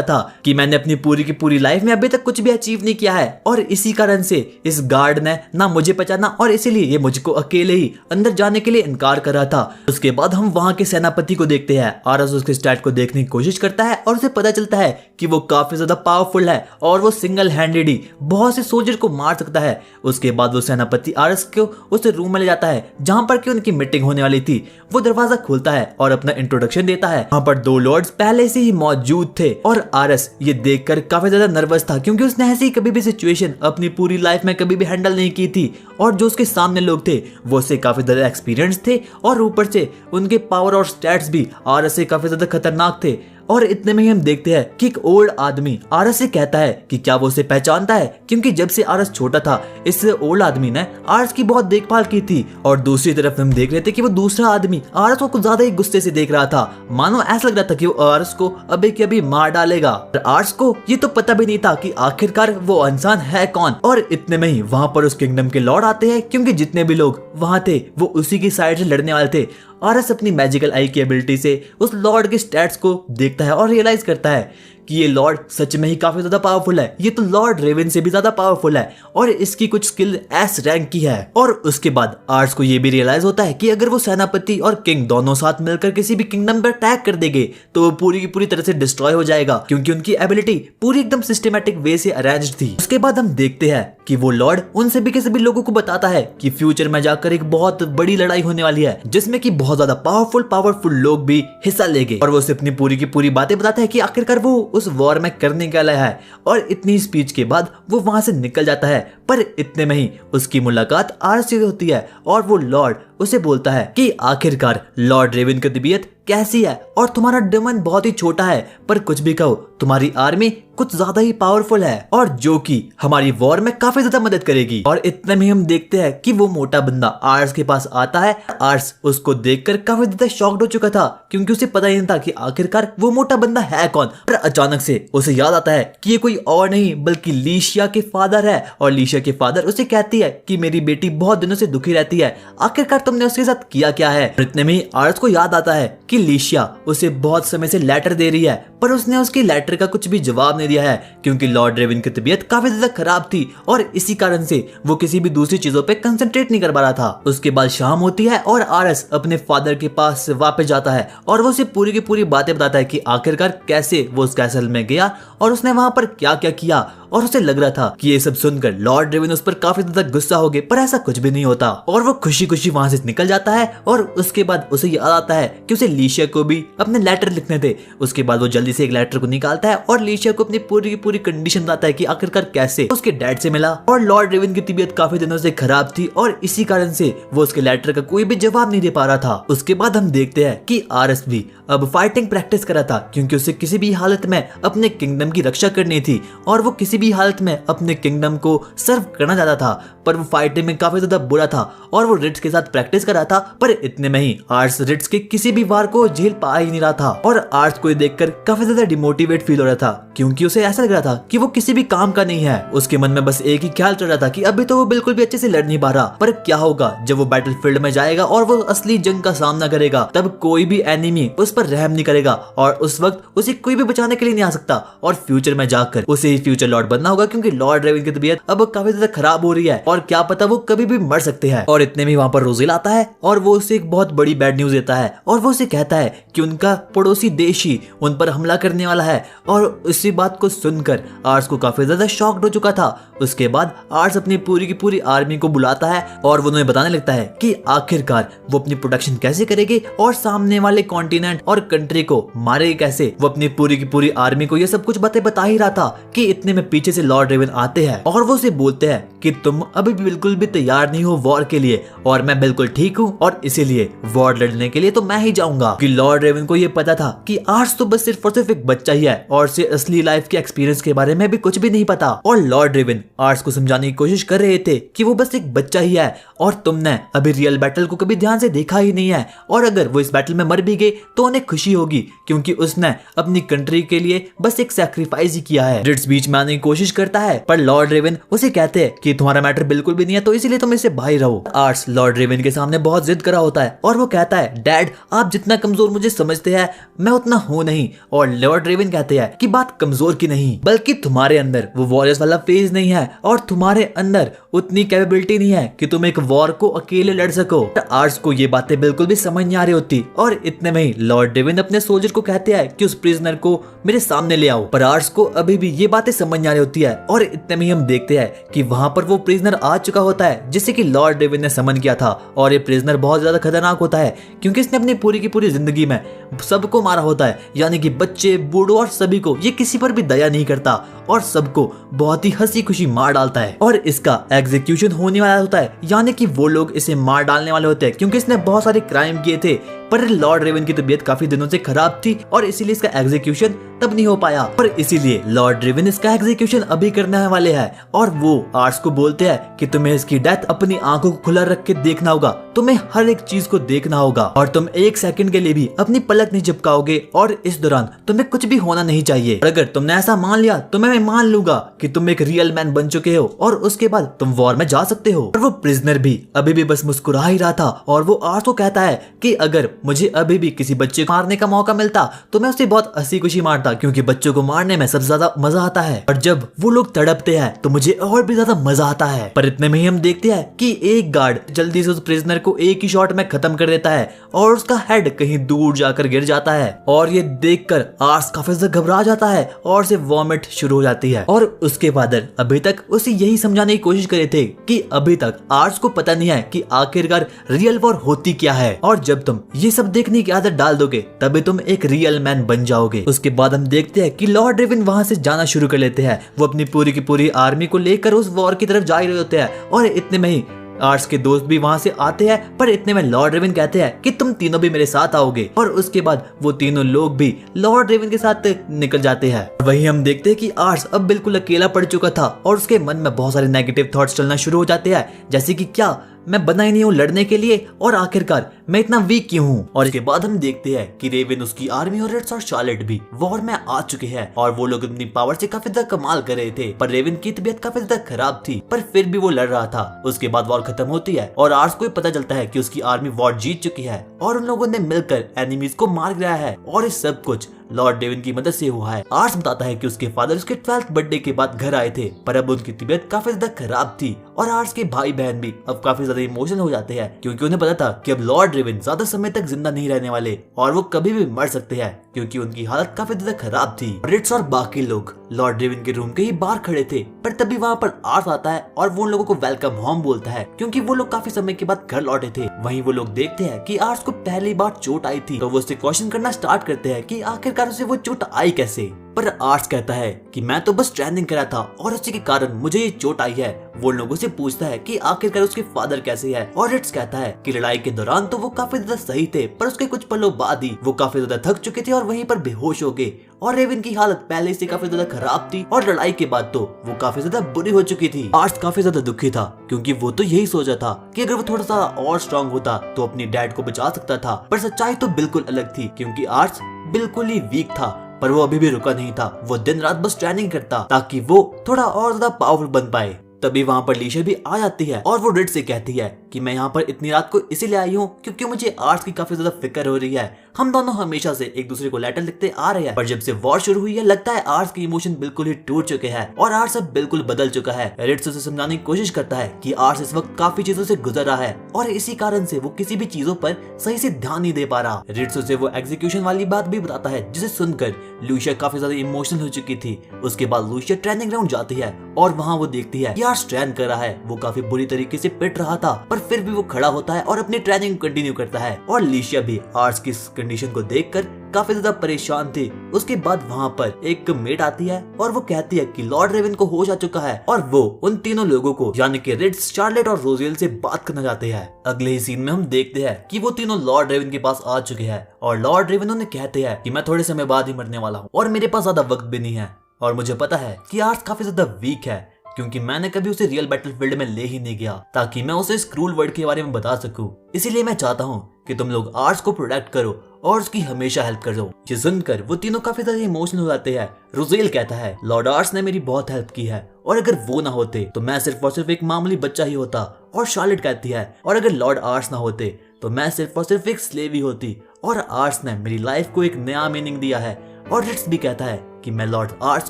था कि मैंने अपनी पूरी की पूरी लाइफ में अभी तक कुछ भी अचीव नहीं किया है और इसी कारण से इस गार्ड ने ना मुझे पहचाना और इसीलिए ये मुझको अकेले ही अंदर जाने के लिए इनकार कर रहा था। उसके बाद हम वहां के सेनापति को देखते हैं। आरस उसके स्टैट को देखने की कोशिश करता है और उसे पता चलता है कि वो काफी ज्यादा पावरफुल है और वो सिंगल हैंडेड बहुत से सोल्जर को मार सकता है। उसके बाद वो सेनापति आरस को उस रूम में ले जाता है जहां पर कि उनकी मीटिंग होने वाली थी। वो दरवाजा खोलता है और अपना इंट्रोडक्शन देता है। वहां पर 2 लॉर्ड्स पहले से ही मौजूद थे और आरस ये देखकर काफी ज्यादा नर्वस था क्योंकि उसने ऐसी कभी भी सिचुएशन अपनी पूरी लाइफ में कभी भी हैंडल नहीं की थी और जो उसके सामने लोग थे वो उससे काफी ज्यादा एक्सपीरियंस थे और ऊपर से उनके पावर और स्टैट्स भी आरस से काफी ज्यादा खतरनाक थे। और इतने में ही हम देखते हैं कि एक ओल्ड आदमी आरस से कहता है कि क्या वो उसे पहचानता है क्योंकि जब से आरस छोटा था इस ओल्ड आदमी ने आरस की बहुत देखभाल की थी। और दूसरी तरफ हम देख रहे थे कि वो दूसरा आदमी आरस को कुछ ज्यादा ही गुस्से से देख रहा था, मानो ऐसा लग रहा था कि वो आरस को अभी के अभी मार डालेगा। आरस को ये तो पता भी नहीं था कि आखिरकार वो इंसान है कौन। और इतने में ही वहां पर उस किंगडम के लॉर्ड आते हैं क्योंकि जितने भी लोग वहां थे वो उसी की साइड से लड़ने वाले थे। आरस अपनी मैजिकल आई की एबिलिटी से उस लॉर्ड के स्टैट्स को देखता है और रियलाइज करता है कि ये लॉर्ड सच में ही काफी ज्यादा पावरफुल है, ये तो लॉर्ड रेवन से भी ज्यादा पावरफुल है और इसकी कुछ स्किल एस रैंक की है। और उसके बाद आर्स को ये भी रियलाइज होता है कि अगर वो सेनापति और किंग दोनों साथ मिलकर किसी भी किंगडम पर अटैक कर देंगे तो वो पूरी की पूरी तरह से डिस्ट्रॉय हो जाएगा, क्योंकि उनकी एबिलिटी पूरी एकदम सिस्टमैटिक वे से अरेंज्ड थी। उसके बाद हम देखते हैं कि वो लॉर्ड उन सभी के सभी लोगों को बताता है कि फ्यूचर में जाकर एक बहुत बड़ी लड़ाई होने वाली है जिसमें कि बहुत ज्यादा पावरफुल लोग भी हिस्सा लेंगे। और वो उसे अपनी पूरी की पूरी बातें बताता है कि आखिरकार वो उस वॉर में करने के लिए है। और इतनी स्पीच के बाद वो वहां से निकल जाता है, पर इतने में ही उसकी मुलाकात आर्स से होती है और वो लॉर्ड उसे बोलता है कि आखिरकार लॉर्ड रेवन की तबीयत कैसी है और तुम्हारा डमन बहुत ही छोटा है, पर कुछ भी कहो तुम्हारी आर्मी कुछ ज्यादा ही पावरफुल है और जो कि हमारी वॉर में काफी ज्यादा मदद करेगी। और इतने में हम देखते हैं कि वो मोटा बंदा आर्स के पास आता है। आर्स उसको देखकर काफी ज्यादा शॉक्ड हो चुका था, क्योंकि उसे पता ही नहीं था कि आखिरकार वो मोटा बंदा है कौन। पर अचानक से उसे याद आता है कि ये कोई और नहीं बल्कि लीशिया के फादर है। और लीशिया के फादर उसे कहती है कि मेरी बेटी बहुत दिनों से दुखी रहती है, आखिरकार तुमने उसके साथ किया क्या है। इतने में आर्स को याद आता है कि लीशिया उसे बहुत समय से लेटर दे रही है, पर उसने उसकी लेटर का कुछ भी जवाब नहीं दिया है, क्योंकि लॉर्ड रेवन की तबीयत काफी ज्यादा खराब थी और इसी कारण से वो किसी भी दूसरी चीजों पे कंसंट्रेट नहीं कर पा रहा था। उसके बाद शाम होती है और आर्स अपने फादर के पास वापस जाता है और वो उसे पूरी की पूरी बातें बताता है कि आखिरकार कैसे वो उस कैसल में गया और उसने वहां पर क्या क्या किया। और उसे लग रहा था कि ये सब सुनकर लॉर्ड रेवन उस पर काफी ज्यादा गुस्सा हो गए, पर ऐसा कुछ भी नहीं होता और वो खुशी खुशी वहां से निकल जाता है। और उसके बाद उसे याद आता है कि उसे लीशिया को भी अपने लेटर लिखने थे। उसके बाद वो जल्दी से एक लेटर को निकालता है और लीशिया को अपनी पूरी की पूरी कंडीशन बताता है कि आखिरकार कैसे उसके डैड से मिला। और लॉर्ड रेवन की तबीयत काफी दिनों से खराब थी और इसी कारण से वो उसके लेटर का कोई भी जवाब नहीं दे पा रहा था। उसके बाद हम देखते हैं कि आर्स भी अब फाइटिंग प्रैक्टिस कर रहा था, क्योंकि उसे किसी भी हालत में अपने किंगडम की रक्षा करनी थी और वो किसी भी हालत में अपने किंगडम को सर्व करना चाहता था। पर वो फाइटिंग में काफी ज्यादा बुरा था और वो रिट्स के साथ प्रैक्टिस कर रहा था। पर इतने में ही आर्स रिट्स के किसी भी वार को झेल पा ही नहीं रहा था और आर्स को देखकर काफी ज्यादा डिमोटिवेट फील हो रहा था, क्योंकि उसे ऐसा लग रहा था कि वो किसी भी काम का नहीं है। उसके मन में बस एक ही ख्याल चल रहा था कि अभी तो वो बिल्कुल भी अच्छे से लड़ नहीं पा रहा, पर क्या होगा जब वो बैटलफील्ड में जाएगा और वो असली जंग का सामना करेगा, तब कोई भी एनिमी उस पर रहम नहीं करेगा और उस वक्त उसे कोई भी बचाने के लिए नहीं आ सकता और फ्यूचर में जाकर उसे ही फ्यूचर लॉर्ड बनना होगा, क्योंकि लॉर्ड रेवन की तबीयत अब काफी ज्यादा खराब हो रही है और क्या पता वो कभी भी मर सकते हैं। और इतने में वहां पर रोजिल आता है और वो उसे एक बहुत बड़ी बैड न्यूज देता है और वो उसे कहता है कि उनका पड़ोसी देश ही उन पर हमला करने वाला है। और इसी बात को सुनकर आर्स को काफी ज्यादा शॉक्ड हो चुका था। उसके बाद आर्स अपनी पूरी की पूरी आर्मी को बुलाता है और वो उन्हें बताने लगता है कि आखिरकार वो अपनी प्रोटेक्शन कैसे करेंगे और सामने वाले कॉन्टिनेंट और कंट्री को मारेगा कैसे। वो अपनी पूरी की पूरी आर्मी को ये सब कुछ बातें बता ही रहा था कि इतने में पीछे से लॉर्ड रेवन आते हैं और वो उसे बोलते हैं कि तुम अभी भी बिल्कुल भी तैयार नहीं हो वॉर के लिए और मैं बिल्कुल ठीक हूँ और इसीलिए वॉर लड़ने के लिए तो मैं ही जाऊंगा। कि लॉर्ड रेवन को ये पता था कि आर्स तो बस सिर्फ और सिर्फ एक बच्चा ही है और उसे असली लाइफ के एक्सपीरियंस के बारे में भी कुछ भी नहीं पता। और लॉर्ड रेवन आर्स को समझाने की कोशिश कर रहे थे कि वो बस एक बच्चा ही है और तुमने अभी रियल बैटल को कभी ध्यान से देखा ही नहीं है और अगर वो इस बैटल में मर भी गए तो उन्हें खुशी होगी, क्योंकि उसने अपनी कंट्री के लिए बस एक सैक्रिफाइस ही किया है। रिट्स बीच में आने की कोशिश करता है, पर लॉर्ड रेवन उसे कहते हैं कि तुम्हारा मैटर बिल्कुल भी नहीं है, तो इसीलिए तुम इससे बाहर रहो। आर्स लॉर्ड रेवन के सामने बहुत जिद करा होता है और वो कहता है, डैड आप जितना कमजोर मुझे समझते हैं मैं उतना हूं नहीं। और लॉर्ड रेवन कहते हैं कि बात कमजोर की नहीं, बल्कि तुम्हारे अंदर वो वॉरियर्स वाला फेज नहीं है और तुम्हारे अंदर उतनी कैपेबिलिटी नहीं है कि तुम एक वॉर को अकेले लड़ सको। आर्स को ये बातें बिल्कुल भी समझ नहीं आ रही होती और इतने में ही लॉर्ड रेवन अपने सोल्जर को कहते हैं कि उस प्रिजनर को मेरे सामने ले आओ। पर आर्स को अभी भी ये बातें समझ नहीं आ रही होती है और इतने में ही हम देखते हैं कि वहां पर वो प्रिजनर आ चुका होता है जिसे कि लॉर्ड रेवन ने समन किया था। और ये प्रिजनर बहुत ज्यादा खतरनाक होता है, क्योंकि इसने अपनी पूरी की पूरी जिंदगी में सबको मारा होता है, यानी कि बच्चे बूढ़ों और सभी को। ये किसी पर भी दया नहीं करता और सबको बहुत ही हंसी खुशी मार डालता है और इसका एग्जीक्यूशन होने वाला होता है, यानी कि वो लोग इसे मार डालने वाले होते हैं, क्योंकि इसने बहुत सारे क्राइम किए थे। पर लॉर्ड रेवन की तबीयत काफी दिनों से खराब थी और इसीलिए इसका एग्जीक्यूशन तब नहीं हो पाया। पर इसीलिए लॉर्ड रेवन इसका एग्जीक्यूशन अभी करने वाले हैं और वो आर्स को बोलते हैं कि तुम्हें इसकी डेथ अपनी आंखों को खुला रख के देखना होगा, तुम्हें हर एक चीज को देखना होगा और तुम एक सेकंड के लिए भी अपनी पलक नहीं झपकाओगे और इस दौरान तुम्हें कुछ भी होना नहीं चाहिए। और अगर तुमने ऐसा मान लिया तो मैं मान लूंगा कि तुम एक रियल मैन बन चुके हो और उसके बाद तुम वॉर में जा सकते हो। और वो प्रिजनर भी अभी भी बस मुस्कुरा ही रहा था और वो आर्स को कहता है कि अगर मुझे अभी भी किसी बच्चे को मारने का मौका मिलता तो मैं उसे बहुत हंसी खुशी मारता, क्योंकि बच्चों को मारने में सबसे ज्यादा मजा आता है। और जब वो लोग तड़पते हैं तो मुझे और भी ज्यादा मजा आता है। पर इतने में ही हम देखते हैं कि एक गार्ड जल्दी से उस प्रिजनर को एक ही शॉट में खत्म कर देता है और उसका हेड कहीं दूर जाकर गिर जाता है। और ये देखकर आर्स काफी ज्यादा घबरा जाता है और उसे वॉमिट शुरू हो जाती है। और उसके फादर अभी तक उसे यही समझाने की कोशिश कर रहे थे कि अभी तक आर्स को पता नहीं है कि आखिरकार रियल वॉर होती क्या है, और जब तुम ये सब देखने की आदत डाल दोगे तभी तुम एक रियल मैन बन जाओगे। उसके बाद हम देखते हैं कि लॉर्ड रेवन वहां से जाना शुरू कर लेते हैं। वो अपनी पूरी की पूरी आर्मी को लेकर उस वॉर की तरफ जा रहे होते हैं। और इतने में ही आर्स के दोस्त भी वहां से आते हैं, पर इतने में लॉर्ड रेवन कहते हैं कि तुम तीनों भी मेरे साथ आओगे। और उसके बाद वो तीनों लोग भी लॉर्ड रेवन के साथ निकल जाते हैं। वहीं हम देखते हैं कि आर्स अब बिल्कुल अकेला पड़ चुका था और उसके मन में बहुत सारे नेगेटिव थॉट्स चलना शुरू हो जाते हैं, जैसे कि क्या मैं बना ही नहीं हूँ लड़ने के लिए, और आखिरकार मैं इतना वीक क्यों हूँ। और इसके बाद हम देखते हैं कि रेवन, उसकी आर्मी और रिट्स और शार्लेट भी वॉर में आ चुके हैं और वो लोग अपनी पावर से काफी ज्यादा कमाल कर रहे थे। पर रेवन की तबीयत काफी ज्यादा खराब थी, पर फिर भी वो लड़ रहा था। उसके बाद वॉर खत्म होती है और आर्स को पता चलता है कि उसकी आर्मी वॉर जीत चुकी है और उन लोगों ने मिलकर एनिमीज को मार गिराया है। और इस सब कुछ लॉर्ड रेवन की मदद से हुआ है। आर्स बताता है कि उसके फादर उसके 12th बर्थडे के बाद घर आए थे, पर अब उनकी तबीयत काफी ज्यादा खराब थी। और आर्स के भाई बहन भी अब काफी ज्यादा इमोशनल हो जाते हैं, क्योंकि उन्हें पता था कि अब लॉर्ड रेवन ज्यादा समय तक जिंदा नहीं रहने वाले और वो कभी भी मर सकते हैं, क्योंकि उनकी हालत काफी ज्यादा खराब थी। रिट्स और बाकी लोग लॉर्ड रेवन के रूम के ही बाहर खड़े थे, पर तभी वहाँ पर आर्स आता है और वो उन लोगों को वेलकम होम बोलता है, क्योंकि वो लोग काफी समय के बाद घर लौटे थे। वहीं वो लोग देखते हैं कि आर्स को पहली बार चोट आई थी, तो वो उससे क्वेश्चन करना स्टार्ट करते हैं कि आखिरकार उसे वो चोट आई कैसे। पर आर्स कहता है कि मैं तो बस ट्रेनिंग करा था और उसी के कारण मुझे ये चोट आई है। वो लोगों से पूछता है कि आखिरकार उसके फादर कैसे है, और रिट्स कहता है कि लड़ाई के दौरान तो वो काफी ज्यादा सही थे, पर उसके कुछ पलों बाद ही वो काफी ज्यादा थक चुके थे और वहीं पर बेहोश हो गए। और रेवन की हालत पहले से काफी ज्यादा खराब थी और लड़ाई के बाद तो वो काफी ज्यादा बुरी हो चुकी थी। आर्स काफी ज्यादा दुखी था, क्योंकि वो तो यही सोचा था कि अगर वो थोड़ा सा और स्ट्रांग होता तो अपनी डैड को बचा सकता था। पर सच्चाई तो बिल्कुल अलग थी, क्योंकि आर्स बिल्कुल ही वीक था। पर वो अभी भी रुका नहीं था, वो दिन रात बस ट्रेनिंग करता ताकि वो थोड़ा और ज्यादा पावरफुल बन पाए। तभी वहाँ पर लीशा भी आ जाती है और वो रिट्स से कहती है कि मैं यहाँ पर इतनी रात को इसीलिए आई हूँ क्योंकि मुझे आर्स की काफी ज्यादा फिक्र हो रही है। हम दोनों हमेशा से एक दूसरे को लेटर लिखते आ रहे हैं, पर जब से वॉर शुरू हुई है लगता है आर्स के इमोशन बिल्कुल ही टूट चुके हैं और आर्स अब बिल्कुल बदल चुका है। रिट्स उसे समझाने की कोशिश करता है कि आर्स इस वक्त काफी चीजों से गुजर रहा है और इसी कारण से वो किसी भी चीजों पर सही से ध्यान नहीं दे पा रहा। रिट्स उसे वो एग्जीक्यूशन वाली बात भी बताता है, जिसे सुनकर लूशिया काफी ज्यादा इमोशनल हो चुकी थी। उसके बाद लूशिया ट्रेनिंग ग्राउंड जाती है और वहाँ वो देखती है कि आर्स ट्रेन कर रहा है। वो काफी बुरी तरीके से पिट रहा था, पर फिर भी वो खड़ा होता है और अपनी ट्रेनिंग कंटिन्यू करता है। और लीशिया भी आर्स की कंडीशन को देखकर काफी ज्यादा परेशान थी। उसके बाद वहाँ पर एक मेट आती है और वो कहती है कि लॉर्ड रेवन को होश आ चुका है और वो उन तीनों लोगों को यानी कि रिट्स, शार्लेट और रोजेल से बात करना चाहते हैं। अगले ही सीन में हम देखते हैं कि वो तीनों लॉर्ड रेवन के पास आ चुके हैं और लॉर्ड रेवन उन्हें कहते हैं कि मैं थोड़े समय बाद ही मरने वाला हूँ और मेरे पास ज्यादा वक्त भी नहीं है और मुझे पता है कि आर्स काफी ज्यादा वीक है, क्योंकि मैंने कभी उसे रियल बैटलफील्ड में ले ही नहीं गया ताकि मैं उसे इस क्रूल वर्ल्ड के बारे में बता सकूं। इसीलिए मैं चाहता हूं कि तुम लोग आर्स को प्रोटेक्ट करो और उसकी हमेशा हेल्प करो। ये सुनकर वो तीनों काफी ज्यादा इमोशनल हो जाते हैं। रोजेल कहता है लॉर्ड आर्स ने मेरी बहुत हेल्प की है और अगर वो ना होते तो मैं सिर्फ और सिर्फ एक मामूली बच्चा ही होता। और शार्लेट कहती है और अगर लॉर्ड आर्स ना होते तो मैं सिर्फ और सिर्फ एक स्लेव ही होती और आर्स ने मेरी लाइफ को एक नया मीनिंग दिया है। और रिट्स भी कहता है कि मैं लॉर्ड आर्स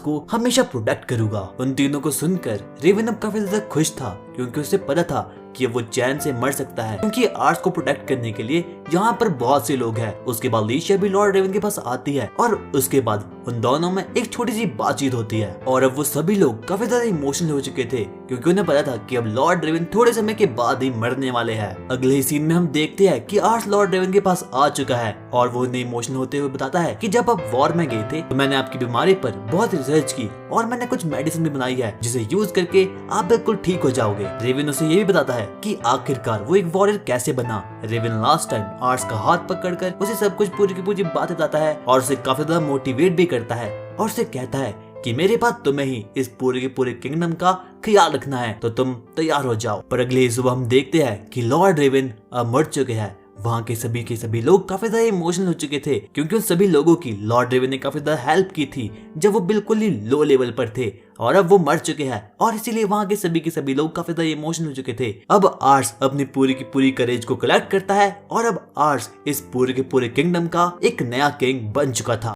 को हमेशा प्रोटेक्ट करूंगा। उन तीनों को सुनकर रेवन अब काफी ज्यादा खुश था, क्योंकि उसे पता था कि वो चैन से मर सकता है, क्योंकि आर्स को प्रोटेक्ट करने के लिए यहाँ पर बहुत से लोग हैं। उसके बाद लीशिया भी लॉर्ड रेवन के पास आती है और उसके बाद उन दोनों में एक छोटी सी बातचीत होती है और अब वो सभी लोग काफी ज्यादा इमोशनल हो चुके थे, क्योंकि उन्हें पता था कि अब लॉर्ड रेवन थोड़े समय के बाद ही मरने वाले हैं। अगले ही सीन में हम देखते हैं कि आर्स लॉर्ड रेवन के पास आ चुका है और वो उन्हें इमोशनल होते हुए बताता है कि जब आप वॉर में गए थे तो मैंने आपकी बीमारी पर बहुत रिसर्च की और मैंने कुछ मेडिसिन भी बनाई है जिसे यूज करके आप बिल्कुल ठीक हो जाओगे। रेवन उसे ये भी बताता है कि आखिरकार वो एक वॉरियर कैसे बना। रेवन लास्ट टाइम आर्स का हाथ पकड़कर उसे सब कुछ पूरी की पूरी बात बताता है और उसे काफी ज्यादा मोटिवेट भी करता है और उसे कहता है कि मेरे बाद तुम्हें ही इस पूरे के पूरे किंगडम का ख्याल रखना है, तो तुम तैयार हो जाओ। पर अगले ही सुबह हम देखते हैं कि लॉर्ड रेवन अब मर चुके हैं। वहाँ के सभी लोग काफी ज्यादा इमोशनल हो चुके थे, क्योंकि उन सभी लोगों की लॉर्ड रेवन ने काफी ज्यादा हेल्प की थी जब वो बिल्कुल ही लो लेवल पर थे। और अब वो मर चुके हैं और इसीलिए वहाँ के सभी लोग काफी ज्यादा इमोशनल हो चुके थे। अब आर्स अपनी पूरी की पूरी करेज को कलेक्ट करता है और अब आर्स इस पूरे के पूरे किंगडम का एक नया किंग बन चुका था।